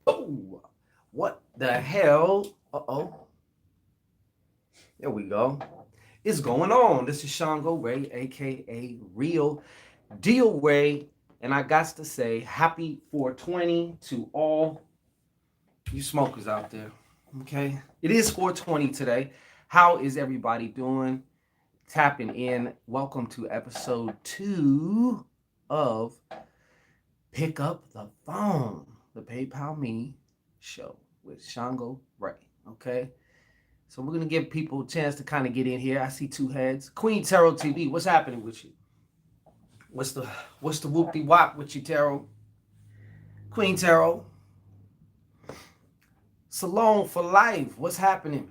Oh, what the hell? Uh-oh. There we go. It's going on. This is Shango Rei, aka Real Deal Ray. And I got to say, happy 420 to all you smokers out there. Okay? It is 420 today. How is everybody doing? Tapping in. Welcome to episode 2 of Pick Up the Phone, the PayPal Me show with Shango Ray. Okay? So we're gonna give people a chance to kind of get in here. I see two heads. Queen Tarot TV, what's happening with you? What's the what's the whoop de wop with you, Tarot? Queen Tarot. Salone for life. What's happening?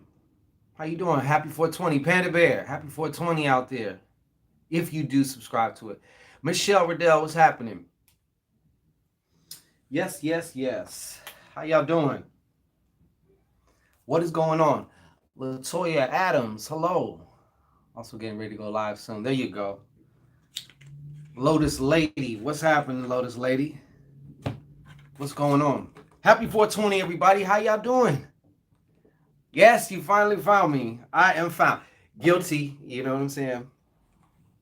How you doing? Happy 420. Panda Bear. Happy 420 out there. If you do subscribe to it. Michelle Riddell, what's happening? Yes, yes, yes. How y'all doing? What is going on? Latoya Adams, hello. Also getting ready to go live soon. There you go. Lotus Lady, what's happening, Lotus Lady? What's going on? Happy 420, everybody. How y'all doing? Yes, you finally found me. I am found. Guilty, you know what I'm saying?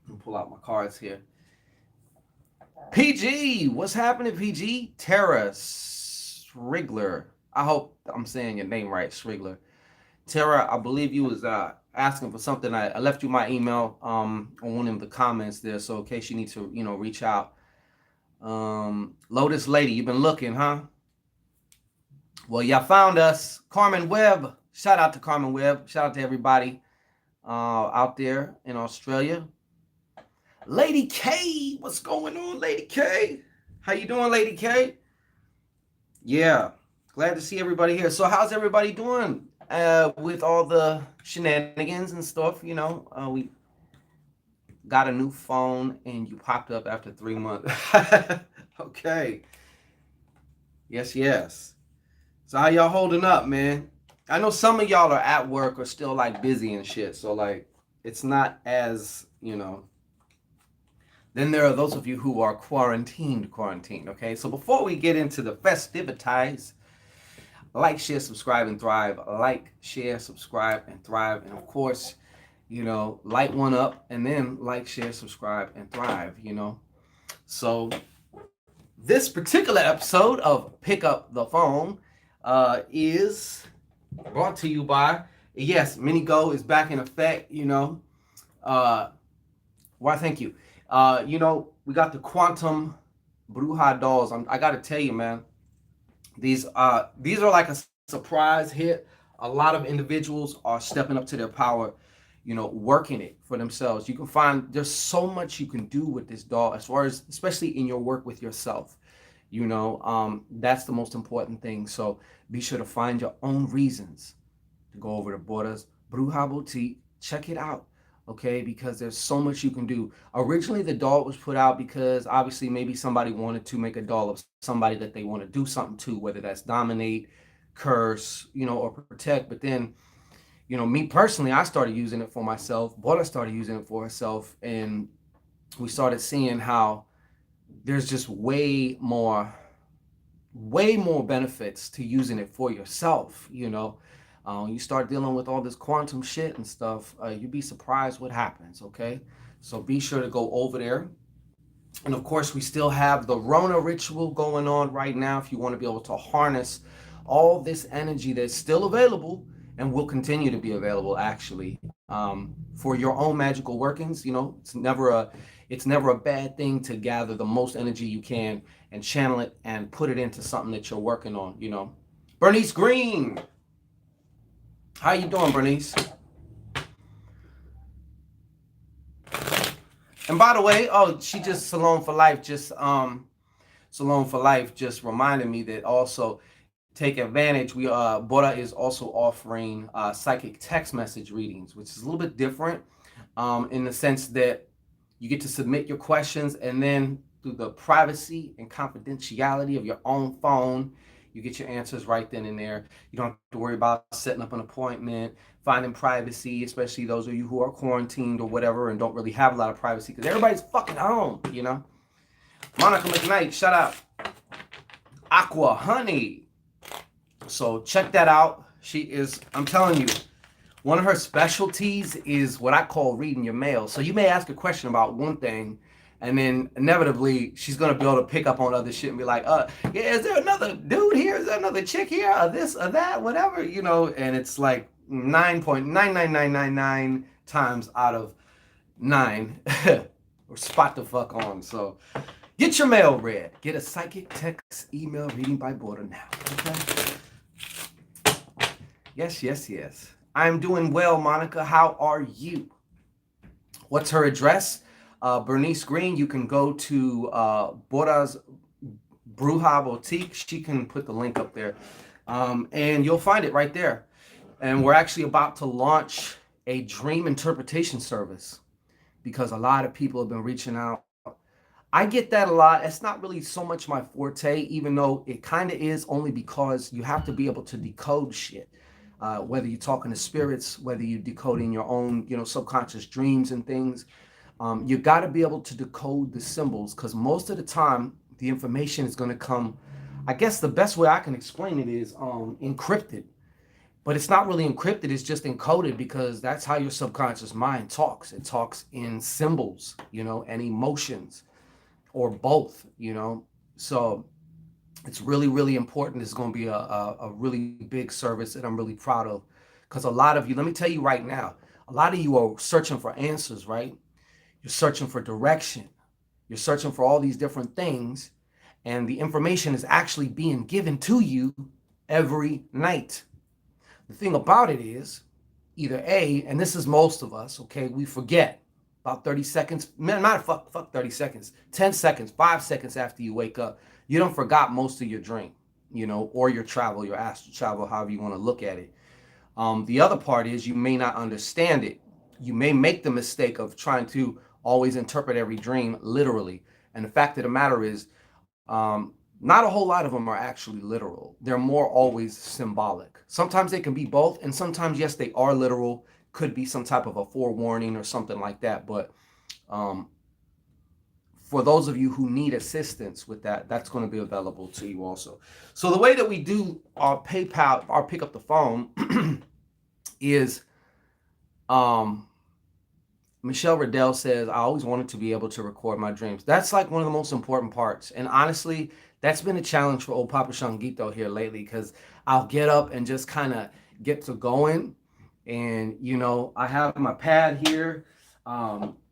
I'll pull out my cards here. PG, what's happening, PG? Tara Srigler. I hope I'm saying your name right, Srigler. Tara, I believe you was asking for something. I left you my email on one of the comments there, so in case you need to, reach out. Lotus Lady, you've been looking, huh? Well, y'all found us. Carmen Webb. Shout out to Carmen Webb. Shout out to everybody out there in Australia. Lady K, what's going on, Lady K? How you doing, Lady K? Yeah, glad to see everybody here. So how's everybody doing with all the shenanigans and stuff? We got a new phone and you popped up after 3 months. Okay. Yes, yes. So how y'all holding up, man? I know some of y'all are at work or still like busy and shit. So like it's not as, Then there are those of you who are quarantined, okay? So before we get into the festivities, like, share, subscribe, and thrive. Like, share, subscribe, and thrive. And of course, light one up and then like, share, subscribe, and thrive. So this particular episode of Pick Up the Phone is brought to you by, yes, Mini Go is back in effect, Why, thank you. We got the Quantum Bruja Dolls. I got to tell you, man, these are like a surprise hit. A lot of individuals are stepping up to their power, working it for themselves. You can find there's so much you can do with this doll as far as, especially in your work with yourself. That's the most important thing. So be sure to find your own reasons to go over to Borders Bruja Boutique. Check it out, okay? Because there's so much you can do. Originally, the doll was put out because obviously maybe somebody wanted to make a doll of somebody that they want to do something to, whether that's dominate, curse, or protect. But then, me personally, I started using it for myself. Border started using it for herself, and we started seeing how there's just way more benefits to using it for yourself. You start dealing with all this quantum shit and stuff, you'd be surprised what happens. Okay, so be sure to go over there. And of course, we still have the Rona ritual going on right now. If you want to be able to harness all this energy that's still available and will continue to be available, actually, for your own magical workings. It's never a bad thing to gather the most energy you can and channel it and put it into something that you're working on. Bernice Green, how you doing, Bernice? And by the way, she just Salone for Life just reminded me that also take advantage. Bora is also offering psychic text message readings, which is a little bit different in the sense that you get to submit your questions, and then through the privacy and confidentiality of your own phone, you get your answers right then and there. You don't have to worry about setting up an appointment, finding privacy, especially those of you who are quarantined or whatever and don't really have a lot of privacy because everybody's fucking home. Monica McKnight, shout out. Aqua Honey, So check that out. She is, I'm telling you, one of her specialties is what I call reading your mail. So you may ask a question about one thing, and then inevitably she's gonna be able to pick up on other shit and be like, yeah, is there another dude here? Is there another chick here? Or this or that, whatever, you know, and it's like 9.99999 times out of 9 or spot the fuck on. So get your mail read. Get a psychic text email reading by border now. Okay? Yes, yes, yes. I'm doing well, Monica. How are you? What's her address? Bernice Green. You can go to Bora's Bruja Boutique. She can put the link up there. And you'll find it right there. And we're actually about to launch a dream interpretation service because a lot of people have been reaching out. I get that a lot. It's not really so much my forte, even though it kind of is, only because you have to be able to decode shit. Whether you're talking to spirits, whether you're decoding your own, you know, subconscious dreams and things, you got to be able to decode the symbols, because most of the time the information is going to come. I guess the best way I can explain it is encrypted, but it's not really encrypted. It's just encoded, because that's how your subconscious mind talks. It talks in symbols, you know, and emotions, or both, you know. So it's really, really important. It's going to be a really big service that I'm really proud of, because a lot of you, let me tell you right now, a lot of you are searching for answers, right? You're searching for direction. You're searching for all these different things, and the information is actually being given to you every night. The thing about it is, either A, and this is most of us, okay, we forget about 30 seconds, not fuck 30 seconds, 10 seconds, 5 seconds after you wake up, you don't forgot most of your dream, you know, or your travel, your astral travel, however you want to look at it. The other part is you may not understand it. You may make the mistake of trying to always interpret every dream literally. And the fact of the matter is, not a whole lot of them are actually literal. They're more always symbolic. Sometimes they can be both, and sometimes, yes, they are literal. Could be some type of a forewarning or something like that. But for those of you who need assistance with that, that's going to be available to you also. So the way that we do our PayPal, our pick up the phone, is Michelle Riddell says, I always wanted to be able to record my dreams. That's like one of the most important parts. And honestly, that's been a challenge for old Papa Shanguito here lately, because I'll get up and just kind of get to going. And, you know, I have my pad here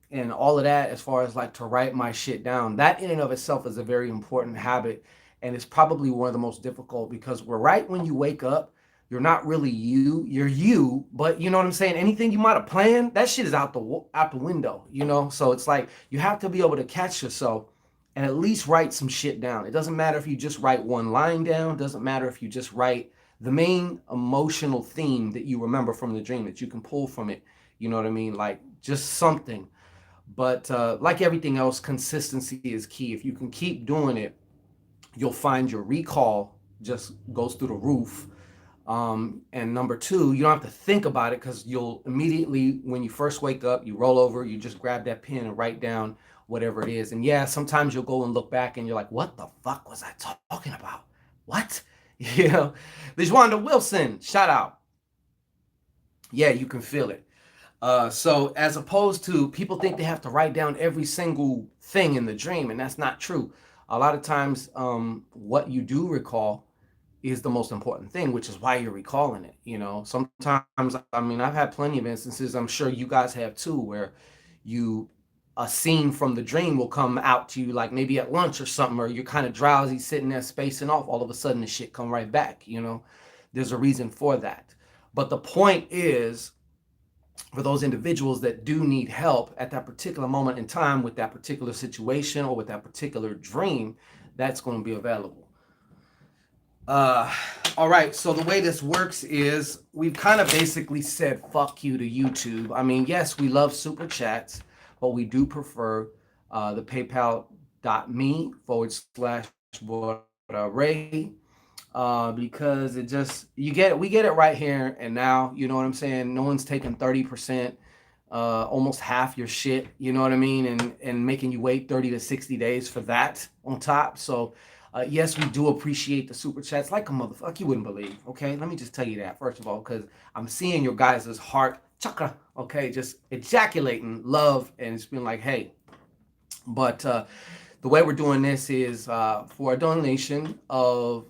and all of that, as far as like to write my shit down. That in and of itself is a very important habit. And it's probably one of the most difficult, because we're right when you wake up, you're not really you, you're you, but you know what I'm saying? Anything you might have planned, that shit is out the window, you know? So it's like, you have to be able to catch yourself and at least write some shit down. It doesn't matter if you just write one line down. It doesn't matter if you just write the main emotional theme that you remember from the dream that you can pull from it. You know what I mean? Like just something. But like everything else, consistency is key. If you can keep doing it, you'll find your recall just goes through the roof. And number two, you don't have to think about it, because you'll immediately, when you first wake up, you roll over, you just grab that pen and write down whatever it is. And yeah, sometimes you'll go and look back and you're like, what the fuck was I talking about? What? You know, Lejwanda Wilson, shout out. Yeah, you can feel it. So as opposed to, people think they have to write down every single thing in the dream, and that's not true. A lot of times, what you do recall is the most important thing, which is why you're recalling it. You know, sometimes, I mean, I've had plenty of instances, I'm sure you guys have too, where a scene from the dream will come out to you, like maybe at lunch or something, or you're kind of drowsy, sitting there spacing off, all of a sudden the shit come right back, you know. There's a reason for that. But the point is, for those individuals that do need help at that particular moment in time with that particular situation or with that particular dream, that's going to be available. All right, so the way this works is we've kind of basically said fuck you to YouTube. I mean, yes, we love super chats, but we do prefer the paypal.me/Ray, because it just, we get it right here and now, you know what I'm saying? No one's taking 30%, almost half your shit, you know what I mean? And making you wait 30 to 60 days for that on top. So Yes, we do appreciate the super chats like a motherfucker. You wouldn't believe. Okay, let me just tell you that first of all, because I'm seeing your guys' heart chakra. Okay, just ejaculating love, and it's been like, hey. But the way we're doing this is for a donation of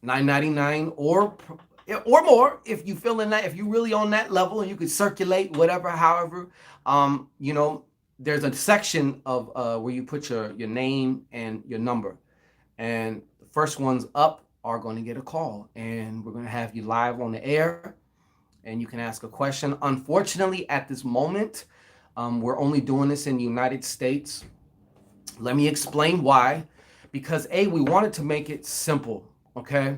$9.99 or more, if you feel in that, if you really on that level and you could circulate whatever, however, you know, there's a section of where you put your name and your number, and the first ones up are going to get a call, and we're going to have you live on the air, and you can ask a question. Unfortunately, at this moment, we're only doing this in the United States. Let me explain why. Because A, we wanted to make it simple, okay?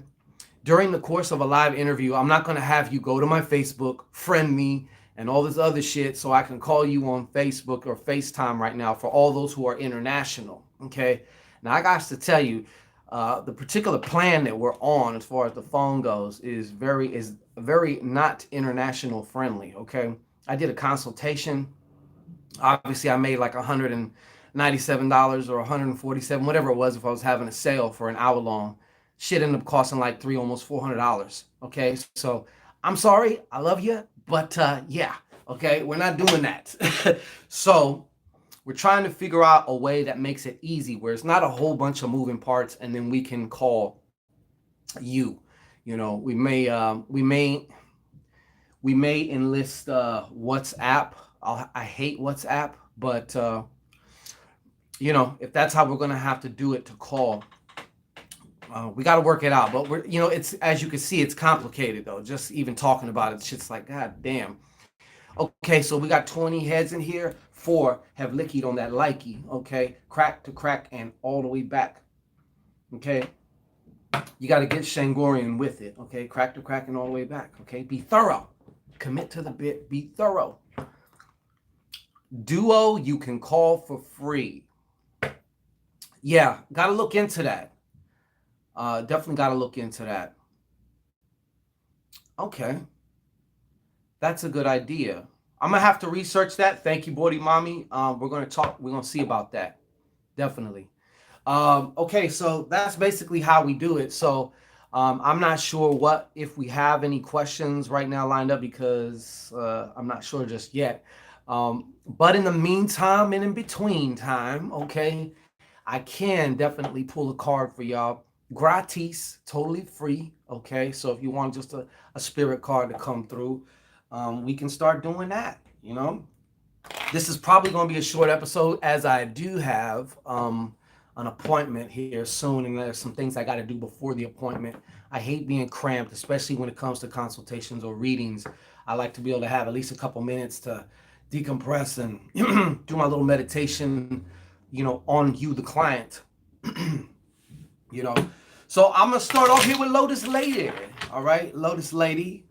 During the course of a live interview, I'm not going to have you go to my Facebook, friend me, and all this other shit so I can call you on Facebook or FaceTime right now for all those who are international, okay? Now, I got to tell you, the particular plan that we're on as far as the phone goes is very not international friendly, okay? I did a consultation. Obviously, I made like $197 or 147, whatever it was, if I was having a sale for an hour long. Shit ended up costing like almost $400. Okay, so I'm sorry, I love you, but yeah, okay, we're not doing that. So we're trying to figure out a way that makes it easy, where it's not a whole bunch of moving parts, and then we can call you. You know, we may enlist WhatsApp. I hate WhatsApp, but you know, if that's how we're gonna have to do it to call, we got to work it out. But we're, you know, it's, as you can see, it's complicated though. Just even talking about it, shit's like, god damn. Okay, so we got 20 heads in here. 4 have lickied on that likey. Okay, crack to crack and all the way back. Okay, you got to get Shangorian with it. Okay, crack to crack and all the way back. Okay, be thorough. Commit to the bit. Be thorough. Duo, you can call for free. Yeah, got to look into that. Definitely got to look into that. Okay, that's a good idea. I'm gonna have to research that. Thank you, Bordy Mommy. We're gonna talk. We're gonna see about that. Definitely. Okay, so that's basically how we do it. So I'm not sure what if we have any questions right now lined up, because I'm not sure just yet. But in the meantime and in between time, okay, I can definitely pull a card for y'all. Gratis, totally free. Okay, so if you want just a spirit card to come through, we can start doing that. You know, this is probably going to be a short episode, as I do have an appointment here soon, and there's some things I got to do before the appointment. I hate being cramped, especially when it comes to consultations or readings. I like to be able to have at least a couple minutes to decompress and do my little meditation, you know, on you, the client. You know, so I'm gonna start off here with Lotus Lady. All right, Lotus Lady.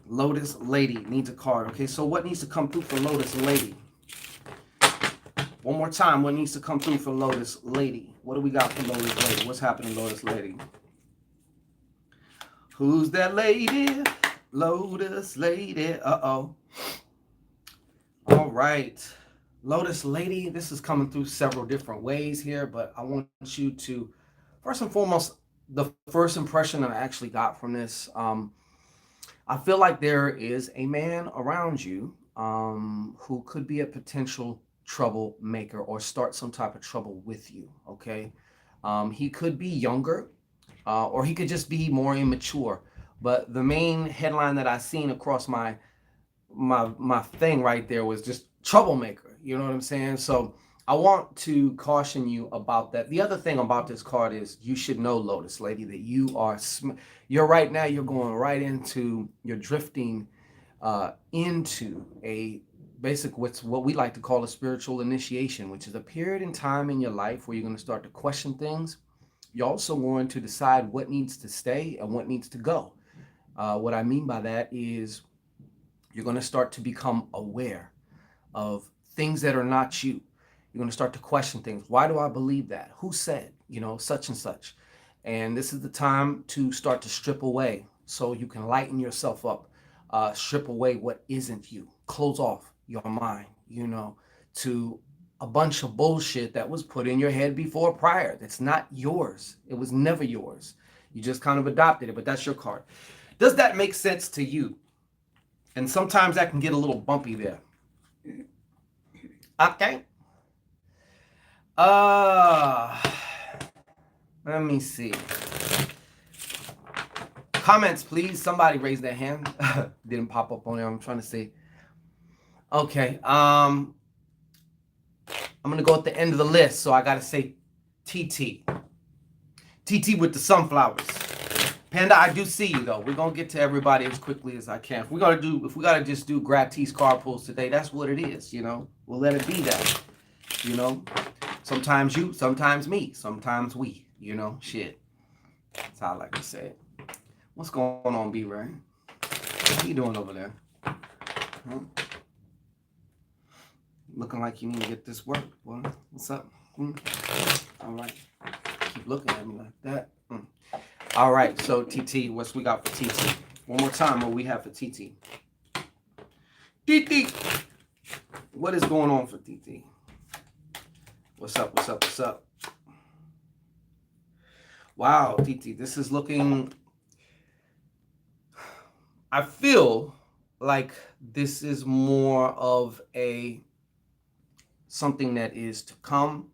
Lotus Lady needs a card. Okay, so what needs to come through for Lotus Lady? One more time, what needs to come through for Lotus Lady? What do we got for Lotus Lady? What's happening, Lotus Lady? Who's that lady? Lotus Lady. Uh-oh. All right. Lotus Lady, this is coming through several different ways here, but I want you to, first and foremost, the first impression that I actually got from this, I feel like there is a man around you who could be a potential troublemaker or start some type of trouble with you, okay? He could be younger, or he could just be more immature. But the main headline that I seen across my thing right there was just troublemaker. You know what I'm saying? So I want to caution you about that. The other thing about this card is you should know, Lotus Lady, that you're right now, you're going right into, you're drifting into a basic, what's what we like to call a spiritual initiation, which is a period in time in your life where you're going to start to question things. You're also going to decide what needs to stay and what needs to go. What I mean by that is you're going to start to become aware of things that are not you. You're going to start to question things. Why do I believe that? Who said, you know, such and such? And this is the time to start to strip away so you can lighten yourself up. Strip away what isn't you. Close off your mind, you know, to a bunch of bullshit that was put in your head before prior. That's not yours. It was never yours. You just kind of adopted it, but that's your card. Does that make sense to you? And sometimes that can get a little bumpy there. Okay. Let me see. Comments, please. Somebody raise their hand. Didn't pop up on there. I'm trying to see. Okay. I'm gonna go at the end of the list, so I gotta say TT. TT with the sunflowers. Panda, I do see you though. We're gonna get to everybody as quickly as I can. If we gotta just do grab T's card pulls today, that's what it is, you know. We'll let it be that. You know. Sometimes you, sometimes me, sometimes we, you know, shit. That's how I like to say it. What's going on, B-Ray? What are you doing over there? Huh? Looking like you need to get this work, boy. What's up? All right. Keep looking at me like that. All right, so TT, what's we got for TT? One more time, what we have for TT. TT! What is going on for TT? What's up, what's up, what's up? Wow, TT, this is looking... I feel like this is more of something that is to come.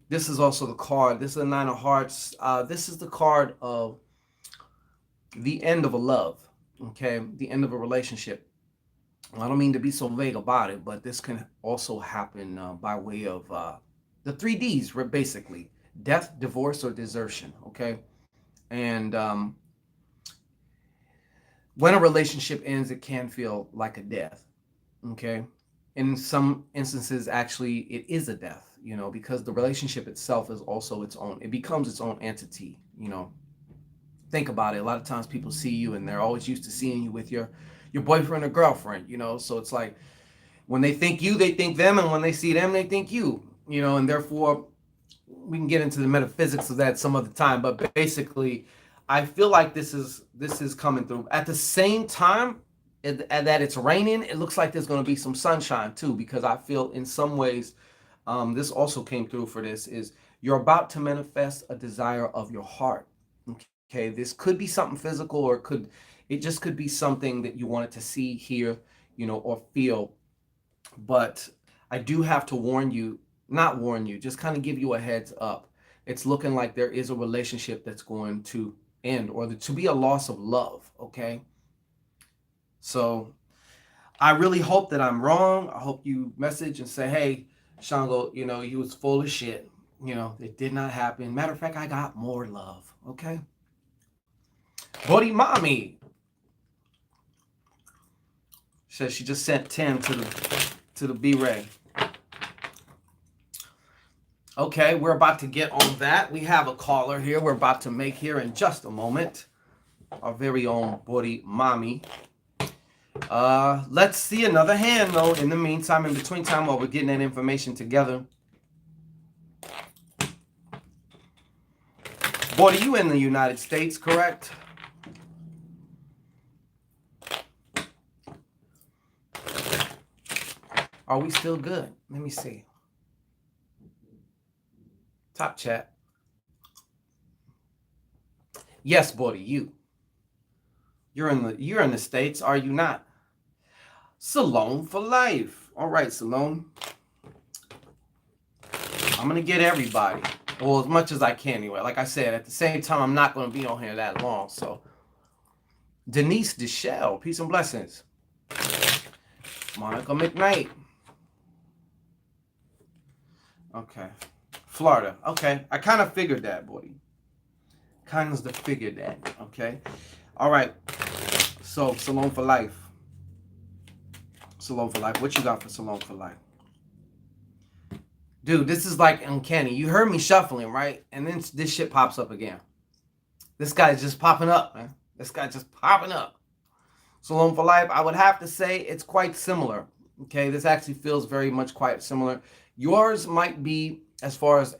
This is also the card. This is the Nine of Hearts. This is the card of the end of a love, okay? The end of a relationship. I don't mean to be so vague about it, but this can also happen by way of the 3Ds, basically. Death, divorce, or desertion, okay? And when a relationship ends, it can feel like a death, okay? In some instances, actually, it is a death, you know, because the relationship itself is also its own. It becomes its own entity, you know. Think about it. A lot of times people see you and they're always used to seeing you with your boyfriend or girlfriend, you know. So it's like when they think you, they think them. And when they see them, they think you, you know. And therefore, we can get into the metaphysics of that some other time. But basically, I feel like this is coming through. At the same time that it's raining, it looks like there's going to be some sunshine too, because I feel in some ways, this also came through for this, is you're about to manifest a desire of your heart. Okay, this could be something physical, or it just could be something that you wanted to see, hear, you know, or feel. But I do have to not warn you, just kind of give you a heads up. It's looking like there is a relationship that's going to end, or to be a loss of love, okay? So I really hope that I'm wrong. I hope you message and say, hey, Shango, you know, you was full of shit. You know, it did not happen. Matter of fact, I got more love, okay? Buddy Mommy says she just sent 10 to the B-Ray. Okay, we're about to get on that. We have a caller here we're about to make here in just a moment. Our very own Buddy Mommy. Let's see another hand, though, in the meantime, in between time, while we're getting that information together. Buddy, you in the United States, correct? Are we still good? Let me see. Top chat. Yes, Buddy, you. You're in the States, are you not? Salone for life. All right, Salone. I'm gonna get everybody. Well, as much as I can anyway. Like I said, at the same time, I'm not gonna be on here that long. So Denise Deschelle, peace and blessings. Monica McKnight. Okay. Florida. Okay. I kind of figured that, Buddy. Kind of figured that. Okay. All right. So, Salone for life. Salone for life. What you got for Salone for life? Dude, this is like uncanny. You heard me shuffling, right? And then this shit pops up again. This guy's just popping up, man. This guy's just popping up. Salone for life, I would have to say it's quite similar. Okay, this actually feels very much quite similar. Yours might be as far as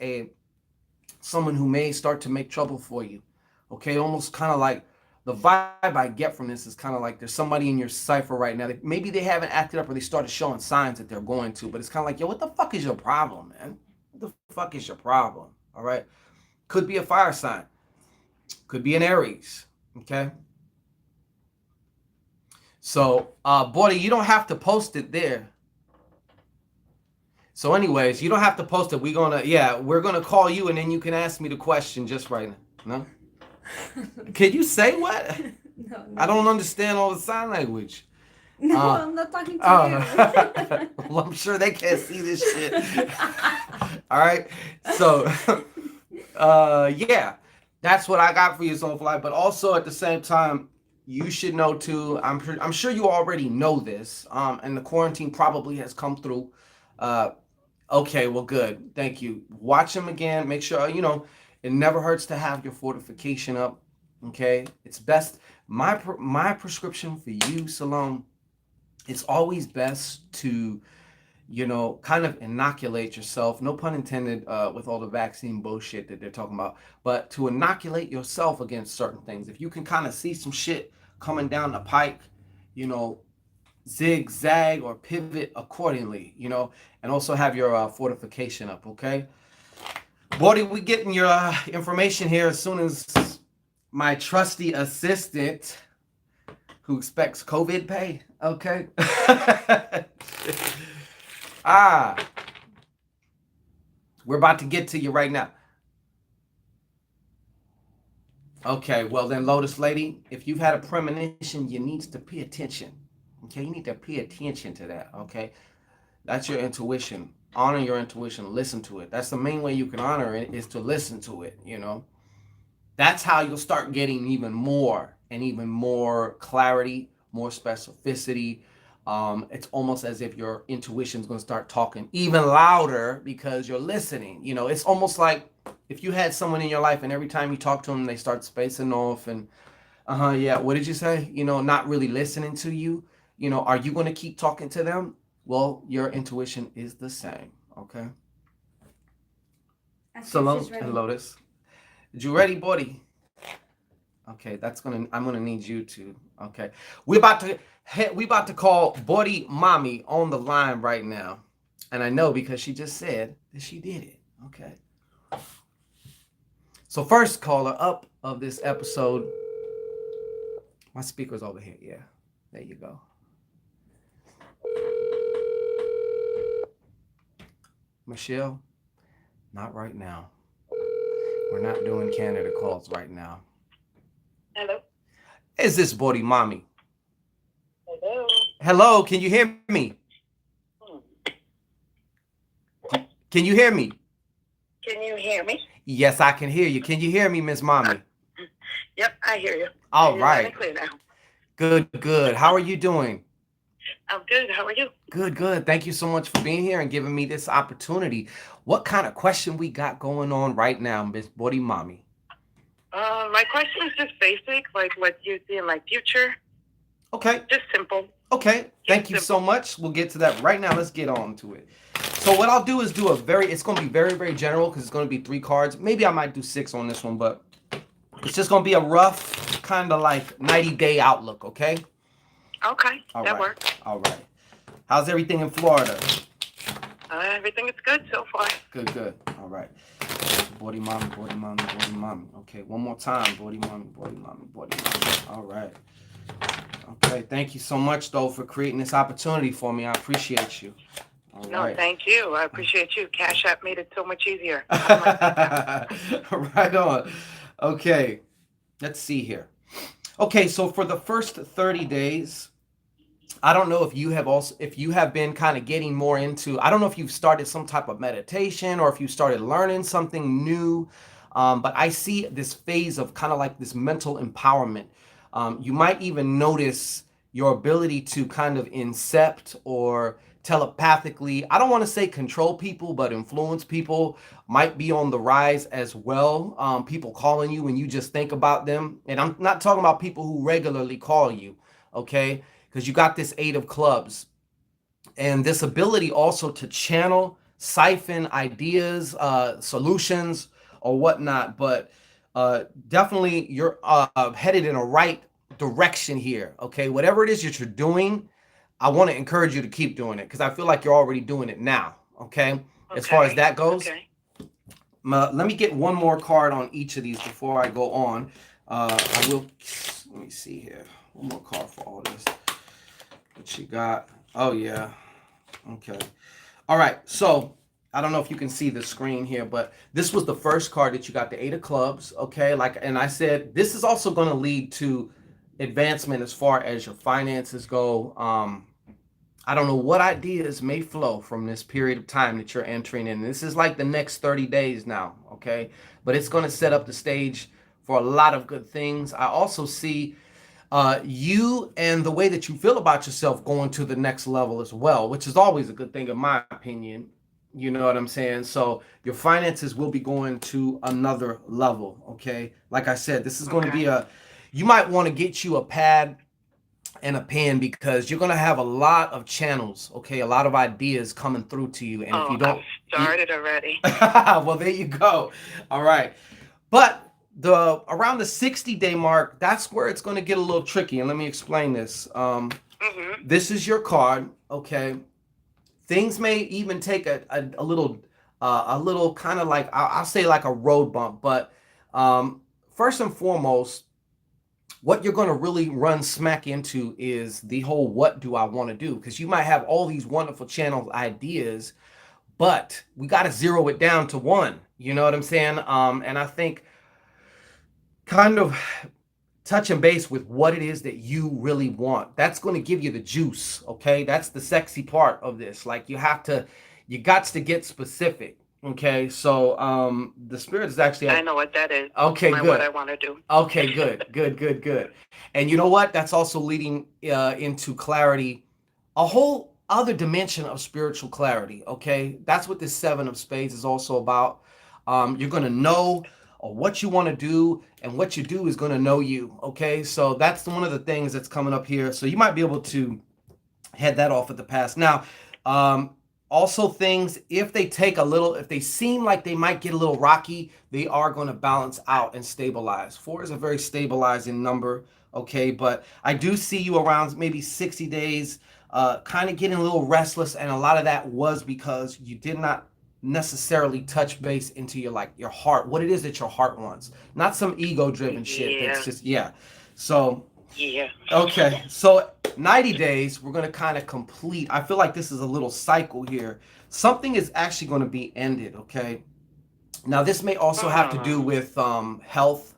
someone who may start to make trouble for you. Okay, almost kind of like the vibe I get from this is kind of like there's somebody in your cipher right now. Maybe they haven't acted up or they started showing signs that they're going to, but it's kind of like, yo, what the fuck is your problem, man? What the fuck is your problem? All right. Could be a fire sign. Could be an Aries. Okay. So, Buddy, you don't have to post it there. So, anyways, you don't have to post it. We're gonna call you, and then you can ask me the question just right now. No? Can you say what? No. I don't understand all the sign language. No, I'm not talking to you. Well, I'm sure they can't see this shit. All right. So, yeah, that's what I got for you, Soulfly. But also at the same time, you should know too. I'm sure you already know this. And the quarantine probably has come through. Okay, well, good. Thank you. Watch them again. Make sure it never hurts to have your fortification up. Okay, it's best. My prescription for you, Salome, it's always best to kind of inoculate yourself, no pun intended, with all the vaccine bullshit that they're talking about, but to inoculate yourself against certain things. If you can kind of see some shit coming down the pike, zigzag or pivot accordingly, and also have your fortification up, okay? Bodie, we getting your information here as soon as my trusty assistant who expects COVID pay, okay? We're about to get to you right now. Okay, well then, Lotus Lady, if you've had a premonition, you need to pay attention. Okay, you need to pay attention to that, okay? That's your intuition. Honor your intuition. Listen to it. That's the main way you can honor it, is to listen to it, That's how you'll start getting even more clarity, more specificity. It's almost as if your intuition's going to start talking even louder because you're listening. It's almost like if you had someone in your life and every time you talk to them, they start spacing off and, yeah, what did you say? Not really listening to you. Are you going to keep talking to them? Well, your intuition is the same, okay? Salome and Lotus. You ready, buddy? Okay, I'm gonna need you to. Okay, we about to call Buddy Mommy on the line right now, and I know because she just said that she did it. Okay. So first caller up of this episode. My speaker's over here. Yeah, there you go. Michelle, not right now. We're not doing Canada calls right now. Hello. Is this Buddy Mommy? Hello. Hello, can you hear me? Can you hear me? Can you hear me? Yes, I can hear you. Can you hear me, Miss Mommy? Yep, I hear you. All right. Clear now. Good. How are you doing? I'm good. How are you? Good. Thank you so much for being here and giving me this opportunity. What kind of question we got going on right now, Miss Buddy Mommy? My question is just basic, like what you see in my future. Okay. Just simple. Okay. Thank you so much. We'll get to that right now. Let's get on to it. So what I'll do is it's going to be very, very general because it's going to be 3 cards. Maybe I might do 6 on this one, but it's just going to be a rough kind of like 90-day outlook, okay? Okay, that works. All right. How's everything in Florida? Everything is good so far. Good. All right. Buddy Mommy. Okay, one more time. Buddy Mommy. All right. Okay, thank you so much, though, for creating this opportunity for me. I appreciate you. All right. Thank you. I appreciate you. Cash App made it so much easier. Right on. Okay, let's see here. Okay, so for the first 30 days, I don't know if you have been kind of getting more into, I don't know if you've started some type of meditation or if you started learning something new, but I see this phase of kind of like this mental empowerment. You might even notice your ability to kind of incept or telepathically, I don't want to say control people, but influence people might be on the rise as well. People calling you when you just think about them. And I'm not talking about people who regularly call you, okay? Because you got this 8 of clubs. And this ability also to channel, siphon ideas, solutions, or whatnot. But definitely you're headed in a right direction here. Okay, whatever it is that you're doing, I want to encourage you to keep doing it because I feel like you're already doing it now. Okay, as far as Okay. that goes, Okay. let me get one more card on each of these before I go on. I will. Let me see here. One more card for all this. What you got? Oh yeah. Okay. All right. So I don't know if you can see the screen here, but this was the first card that you got, the Eight of Clubs. Okay. Like, and I said this is also going to lead to advancement as far as your finances go. I don't know what ideas may flow from this period of time that you're entering in. This is like the next 30 days now, okay? But it's going to set up the stage for a lot of good things. I also see you and the way that you feel about yourself going to the next level as well, which is always a good thing in my opinion. You know what I'm saying? So your finances will be going to another level, okay? Like I said, this is going to be Okay. you might want to get you a pad and a pen because you're going to have a lot of channels, okay, a lot of ideas coming through to you, and if you Oh, I've don't started already. well, there you go. All right, but the around the 60-day mark, that's where it's going to get a little tricky, and let me explain this. Mhm. This is your card, okay. Things may even take a little kind of like I'll say like a road bump, but first and foremost, what you're going to really run smack into is the whole what do I want to do, because you might have all these wonderful channel ideas, but we got to zero it down to one, you know what I'm saying? And I think kind of touching base with what it is that you really want, that's going to give you the juice, okay? That's the sexy part of this. Like you got to get specific, okay? So the spirit is actually I know what that is. okay, My what good. I want to do. Okay, good, good, good, good. And you know what? That's also leading into clarity, a whole other dimension of spiritual clarity. Okay, that's what this Seven of Spades is also about. You're gonna know what you want to do, and what you do is gonna know you. Okay, so that's one of the things that's coming up here. So you might be able to head that off at the pass. Now, um, also things, if they seem like they might get a little rocky, they are going to balance out and stabilize. Four is a very stabilizing number, okay? But I do see you around maybe 60 days, kind of getting a little restless, and a lot of that was because you did not necessarily touch base into your heart, what it is that your heart wants, not some ego driven shit that's Yeah. just, yeah. So Yeah. okay, so 90 days, we're going to kind of complete. I feel like this is a little cycle here. Something is actually going to be ended, okay? Now, this may also have to do Mm. with health.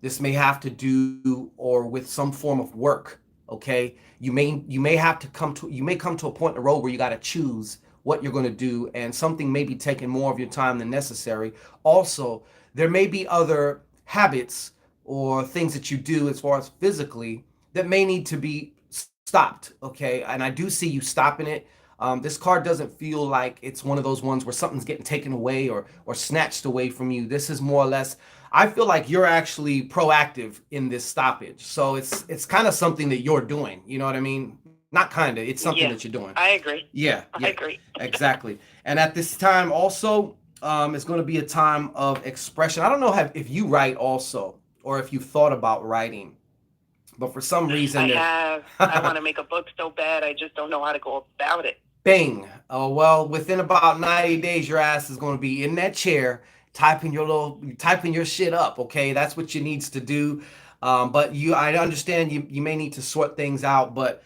This may have to do or with some form of work, okay? You may have to you may come to a point in the road where you got to choose what you're going to do, and something may be taking more of your time than necessary. Also, there may be other habits or things that you do as far as physically that may need to be stopped, okay? And I do see you stopping it. This card doesn't feel like it's one of those ones where something's getting taken away or snatched away from you. This is more or less, I feel like you're actually proactive in this stoppage. So it's kind of something that you're doing. You know what I mean? Not kind of. It's something Yeah. that you're doing. I agree. Yeah, I yeah, agree. exactly. And at this time also, it's going to be a time of expression. I don't know if you write also, or if you've thought about writing, but for some reason I there. have. I want to make a book so bad. I just don't know how to go about it. Bing. Oh well, within about 90 days, your ass is going to be in that chair typing your shit up. Okay, that's what you needs to do. But I understand you may need to sort things out. But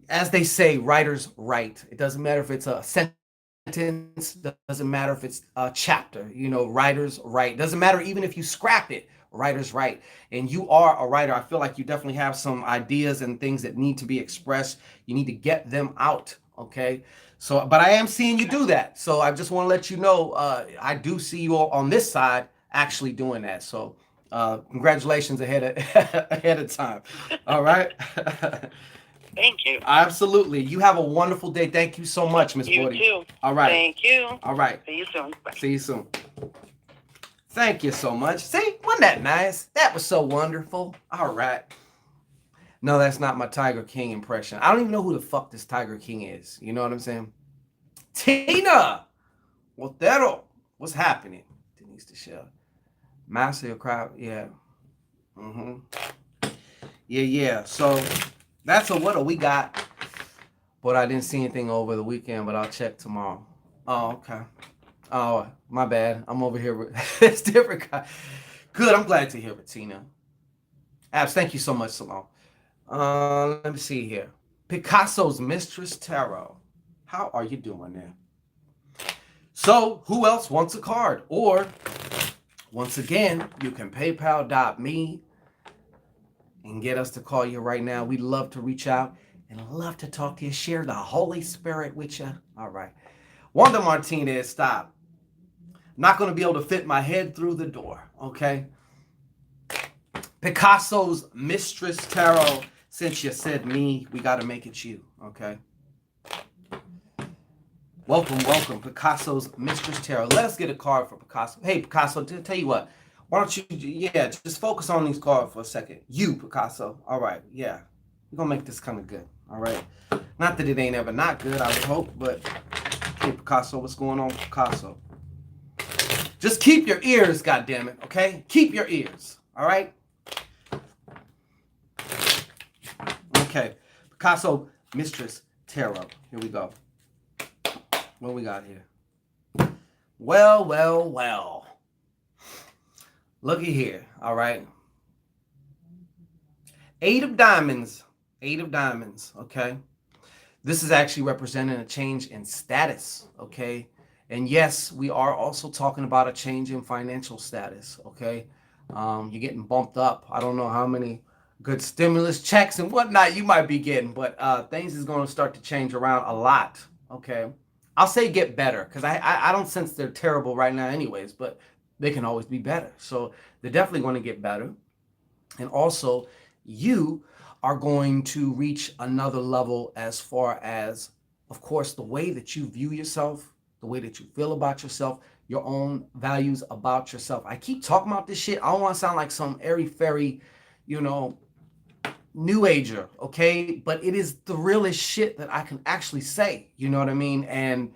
as they say, writers write. It doesn't matter if it's a sentence. Doesn't matter if it's a chapter. You know, writers write. Doesn't matter even if you scrap it. Writers write, and you are a writer. I feel like you definitely have some ideas and things that need to be expressed. You need to get them out. Okay. So, but I am seeing you do that. So I just want to let you know, I do see you all on this side actually doing that. So, congratulations ahead of time. All right. Thank you. Absolutely. You have a wonderful day. Thank you so much, Miss You Woody. too. All right. Thank you. All right. See you soon. Bye. See you soon. Thank you so much. See, wasn't that nice? That was so wonderful. All right. No, that's not my Tiger King impression. I don't even know who the fuck this Tiger King is. You know what I'm saying? Tina! Otero! What's happening? Denise Michelle. Master your crowd. Yeah. Mm-hmm. Yeah. So that's a what do we got? But I didn't see anything over the weekend, but I'll check tomorrow. Oh, okay. Oh, my bad. I'm over here with it's different guy. Good. I'm glad to hear it, Tina. Abs, thank you so much, Salon. Let me see here. Picasso's Mistress Tarot. How are you doing there? So, who else wants a card? Or, once again, you can paypal.me and get us to call you right now. We'd love to reach out and love to talk to you, share the Holy Spirit with you. All right. Wanda Martinez, stop. Not going to be able to fit my head through the door, okay? Picasso's Mistress Tarot. Since you said me, we got to make it you, okay? Welcome, Picasso's Mistress Tarot. Let us get a card for Picasso. Hey, Picasso, tell you what. Why don't you, just focus on these cards for a second. You, Picasso. All right, yeah. We're going to make this kind of good, all right? Not that it ain't ever not good, I would hope, but, hey, Picasso, what's going on with Picasso? Just keep your ears, goddammit, okay? Keep your ears, all right? Okay, Picasso, Mistress Tarot. Here we go. What we got here? Well. Looky here, all right? Eight of Diamonds, okay? This is actually representing a change in status, okay? And yes, we are also talking about a change in financial status, okay? You're getting bumped up. I don't know how many good stimulus checks and whatnot you might be getting, but things is going to start to change around a lot, okay? I'll say get better, because I don't sense they're terrible right now anyways, but they can always be better. So they're definitely going to get better. And also, you are going to reach another level as far as, of course, the way that you view yourself, the way that you feel about yourself, your own values about yourself. I keep talking about this shit. I don't want to sound like some airy-fairy, new ager, okay? But it is the realest shit that I can actually say, you know what I mean? And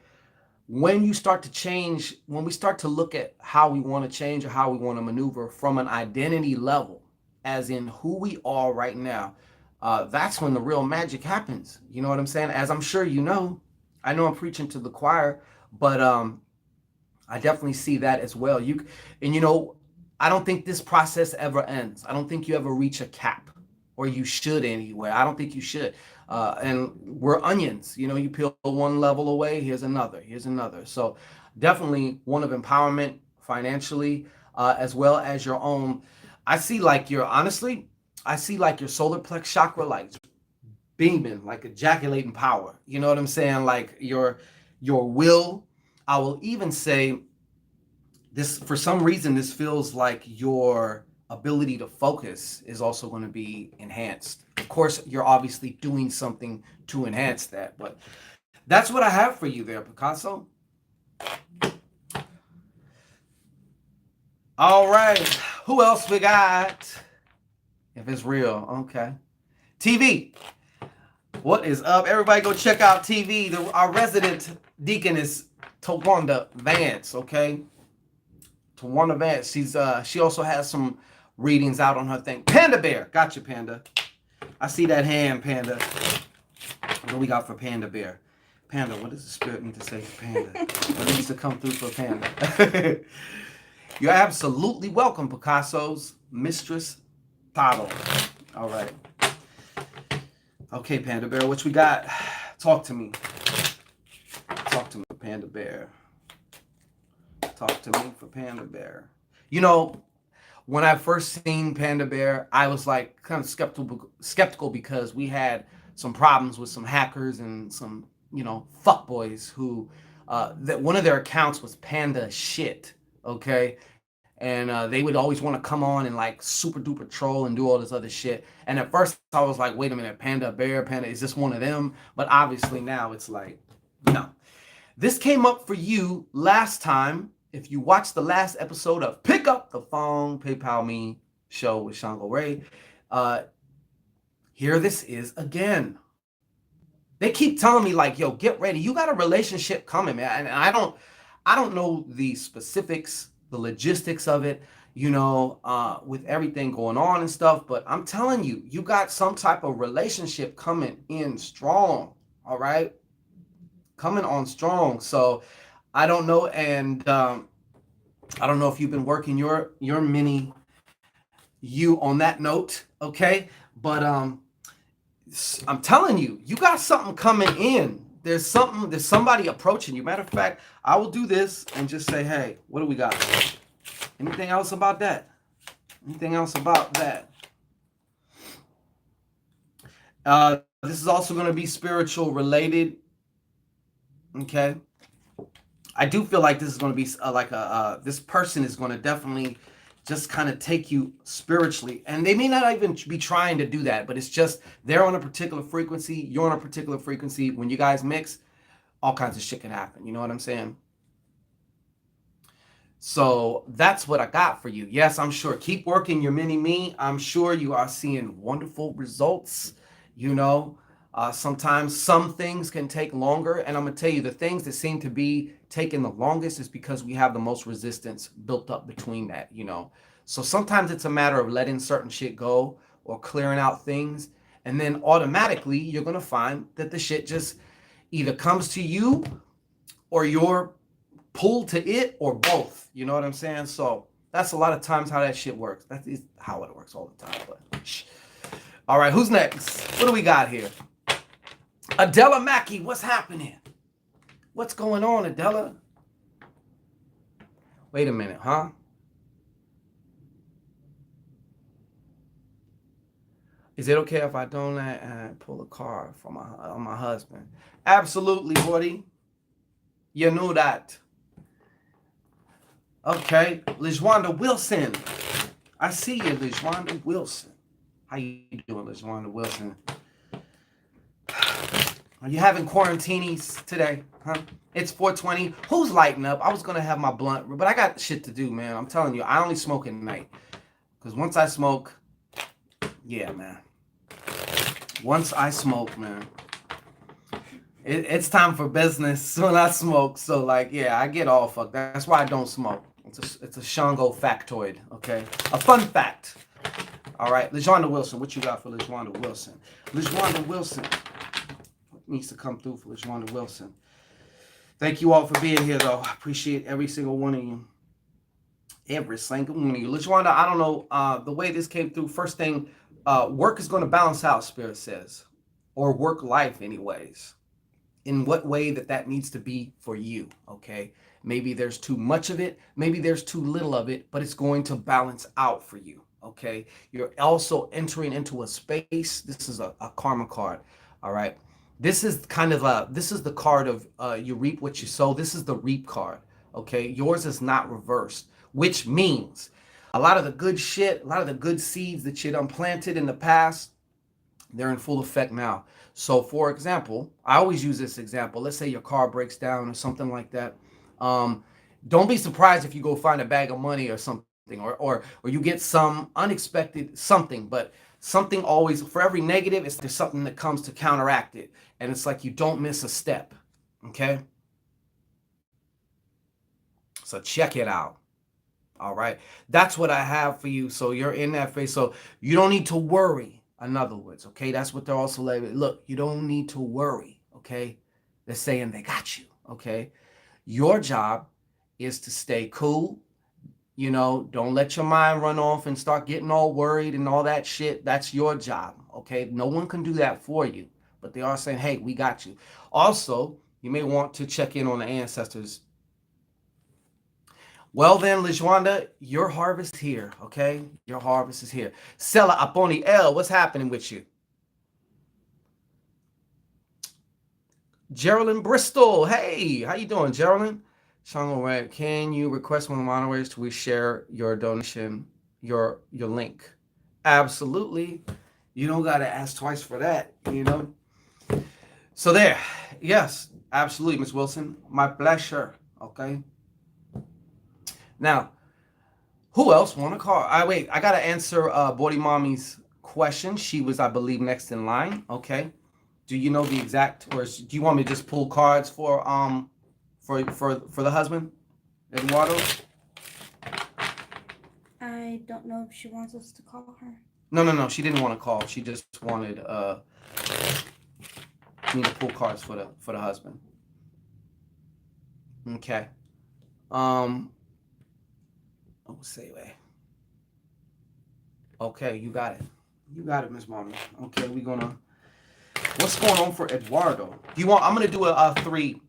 when you start to change, when we start to look at how we want to change or how we want to maneuver from an identity level, as in who we are right now, that's when the real magic happens. You know what I'm saying? As I'm sure you know, I know I'm preaching to the choir, but I definitely see that as well. I don't think this process ever ends. I don't think you ever reach a cap, or you should anyway. I don't think you should. And we're onions. You peel one level away, here's another. So definitely one of empowerment financially, as well as your own. I see like your solar plex chakra like beaming, like ejaculating power. You know what I'm saying? Like your will. I will even say this, for some reason, this feels like your ability to focus is also going to be enhanced. Of course, you're obviously doing something to enhance that, but that's what I have for you there, Picasso. All right. Who else we got? If it's real, okay. TV. What is up? Everybody go check out TV. Our resident deacon is Tawanda Vance, okay? Tawanda Vance. She also has some readings out on her thing. Panda Bear. Got you, Panda. I see that hand, Panda. What do we got for Panda Bear? Panda, what does the spirit need to say for Panda? What needs to come through for Panda? You're absolutely welcome, Picasso's Mistress Tarot. All right. Okay, Panda Bear, what we got? Talk to me. Talk to me, Panda Bear. Talk to me for Panda Bear. When I first seen Panda Bear, I was like kind of skeptical because we had some problems with some hackers and some, fuckboys who, that one of their accounts was Panda Shit, okay? And they would always want to come on and like super duper troll and do all this other shit. And at first I was like, wait a minute, Panda Bear, Panda, is this one of them? But obviously now it's like, no. This came up for you last time. If you watched the last episode of Pick Up the Phone, PayPal Me show with Shango Rei, here this is again. They keep telling me like, yo, get ready. You got a relationship coming, man. And I don't know the specifics, the logistics of it. with everything going on and stuff. But I'm telling you, you got some type of relationship coming in strong. All right, coming on strong. So I don't know, and I don't know if you've been working your mini you on that note, okay? But I'm telling you, you got something coming in. There's somebody approaching you. Matter of fact, I will do this and just say, hey, what do we got? Anything else about that? Anything else about that? This is also going to be spiritual related. Okay. I do feel like this is going to be this person is going to definitely just kind of take you spiritually, and they may not even be trying to do that, but it's just they're on a particular frequency, you're on a particular frequency. When you guys mix, all kinds of shit can happen. You know what I'm saying? So that's what I got for you. Yes, I'm sure. Keep working your mini me. I'm sure you are seeing wonderful results. Sometimes some things can take longer. And I'm going to tell you, the things that seem to be taking the longest is because we have the most resistance built up between that. So sometimes it's a matter of letting certain shit go or clearing out things. And then automatically you're going to find that the shit just either comes to you or you're pulled to it or both. You know what I'm saying? So that's a lot of times how that shit works. That is how it works all the time. But all right, who's next? What do we got here? Adela Mackey, what's happening? What's going on, Adela? Wait a minute, huh? Is it okay if I don't pull a card for my husband? Absolutely, buddy. You knew that. Okay, Lishwanda Wilson. I see you, Lishwanda Wilson. How you doing, Lishwanda Wilson? Are you having quarantinis today? Huh? It's 4:20. Who's lighting up? I was going to have my blunt, but I got shit to do, man. I'm telling you, I only smoke at night. Because once I smoke, yeah, man. Once I smoke, man, it's time for business when I smoke. So, yeah, I get all fucked. That's why I don't smoke. It's a Shango factoid, okay? A fun fact. All right, LaJonda Wilson, what you got for LaJonda Wilson? LaJonda Wilson. What needs to come through for LaJonda Wilson? Thank you all for being here, though. I appreciate every single one of you. Every single one of you. LaJonda, I don't know the way this came through. First thing, work is going to balance out, Spirit says. Or work life, anyways. In what way that needs to be for you, okay? Maybe there's too much of it. Maybe there's too little of it, but it's going to balance out for you, okay? You're also entering into a space. This is a karma card, all right? This is this is the card of you reap what you sow. This is the reap card, okay? Yours is not reversed, which means a lot of the good shit, a lot of the good seeds that you done planted in the past, they're in full effect now. So for example, I always use this example. Let's say your car breaks down or something like that. Don't be surprised if you go find a bag of money or something, or you get some unexpected something, but something always, for every negative, there's something that comes to counteract it. And it's like you don't miss a step, okay? So check it out. All right. That's what I have for you. So you're in that phase. So you don't need to worry. In other words, okay, that's what they're also like. Look, you don't need to worry, okay? They're saying they got you, okay? Your job is to stay cool. Don't let your mind run off and start getting all worried and all that shit. That's your job, okay? No one can do that for you, but they are saying, hey, we got you. Also, you may want to check in on the ancestors. Well then, Lishwanda, your harvest here, okay? Your harvest is here. Sela Aponi L, what's happening with you? Geraldine Bristol, hey, how you doing, Geraldine? Shango Rei, can you request one of the moderators to share your donation, your link? Absolutely. You don't got to ask twice for that, So there, yes, absolutely, Miss Wilson. My pleasure, okay? Now, who else want a call? I got to answer Body Mommy's question. She was, I believe, next in line. Okay. Do you know the exact, or do you want me to just pull cards for the husband, Eduardo? don't know if she wants us to call her. No. She didn't want to call. She just wanted me to pull cards for the husband. Okay. Oh, say way. Okay, you got it. You got it, Miss Mommy. Okay, we're gonna. What's going on for Eduardo? Do you want? I'm gonna do a three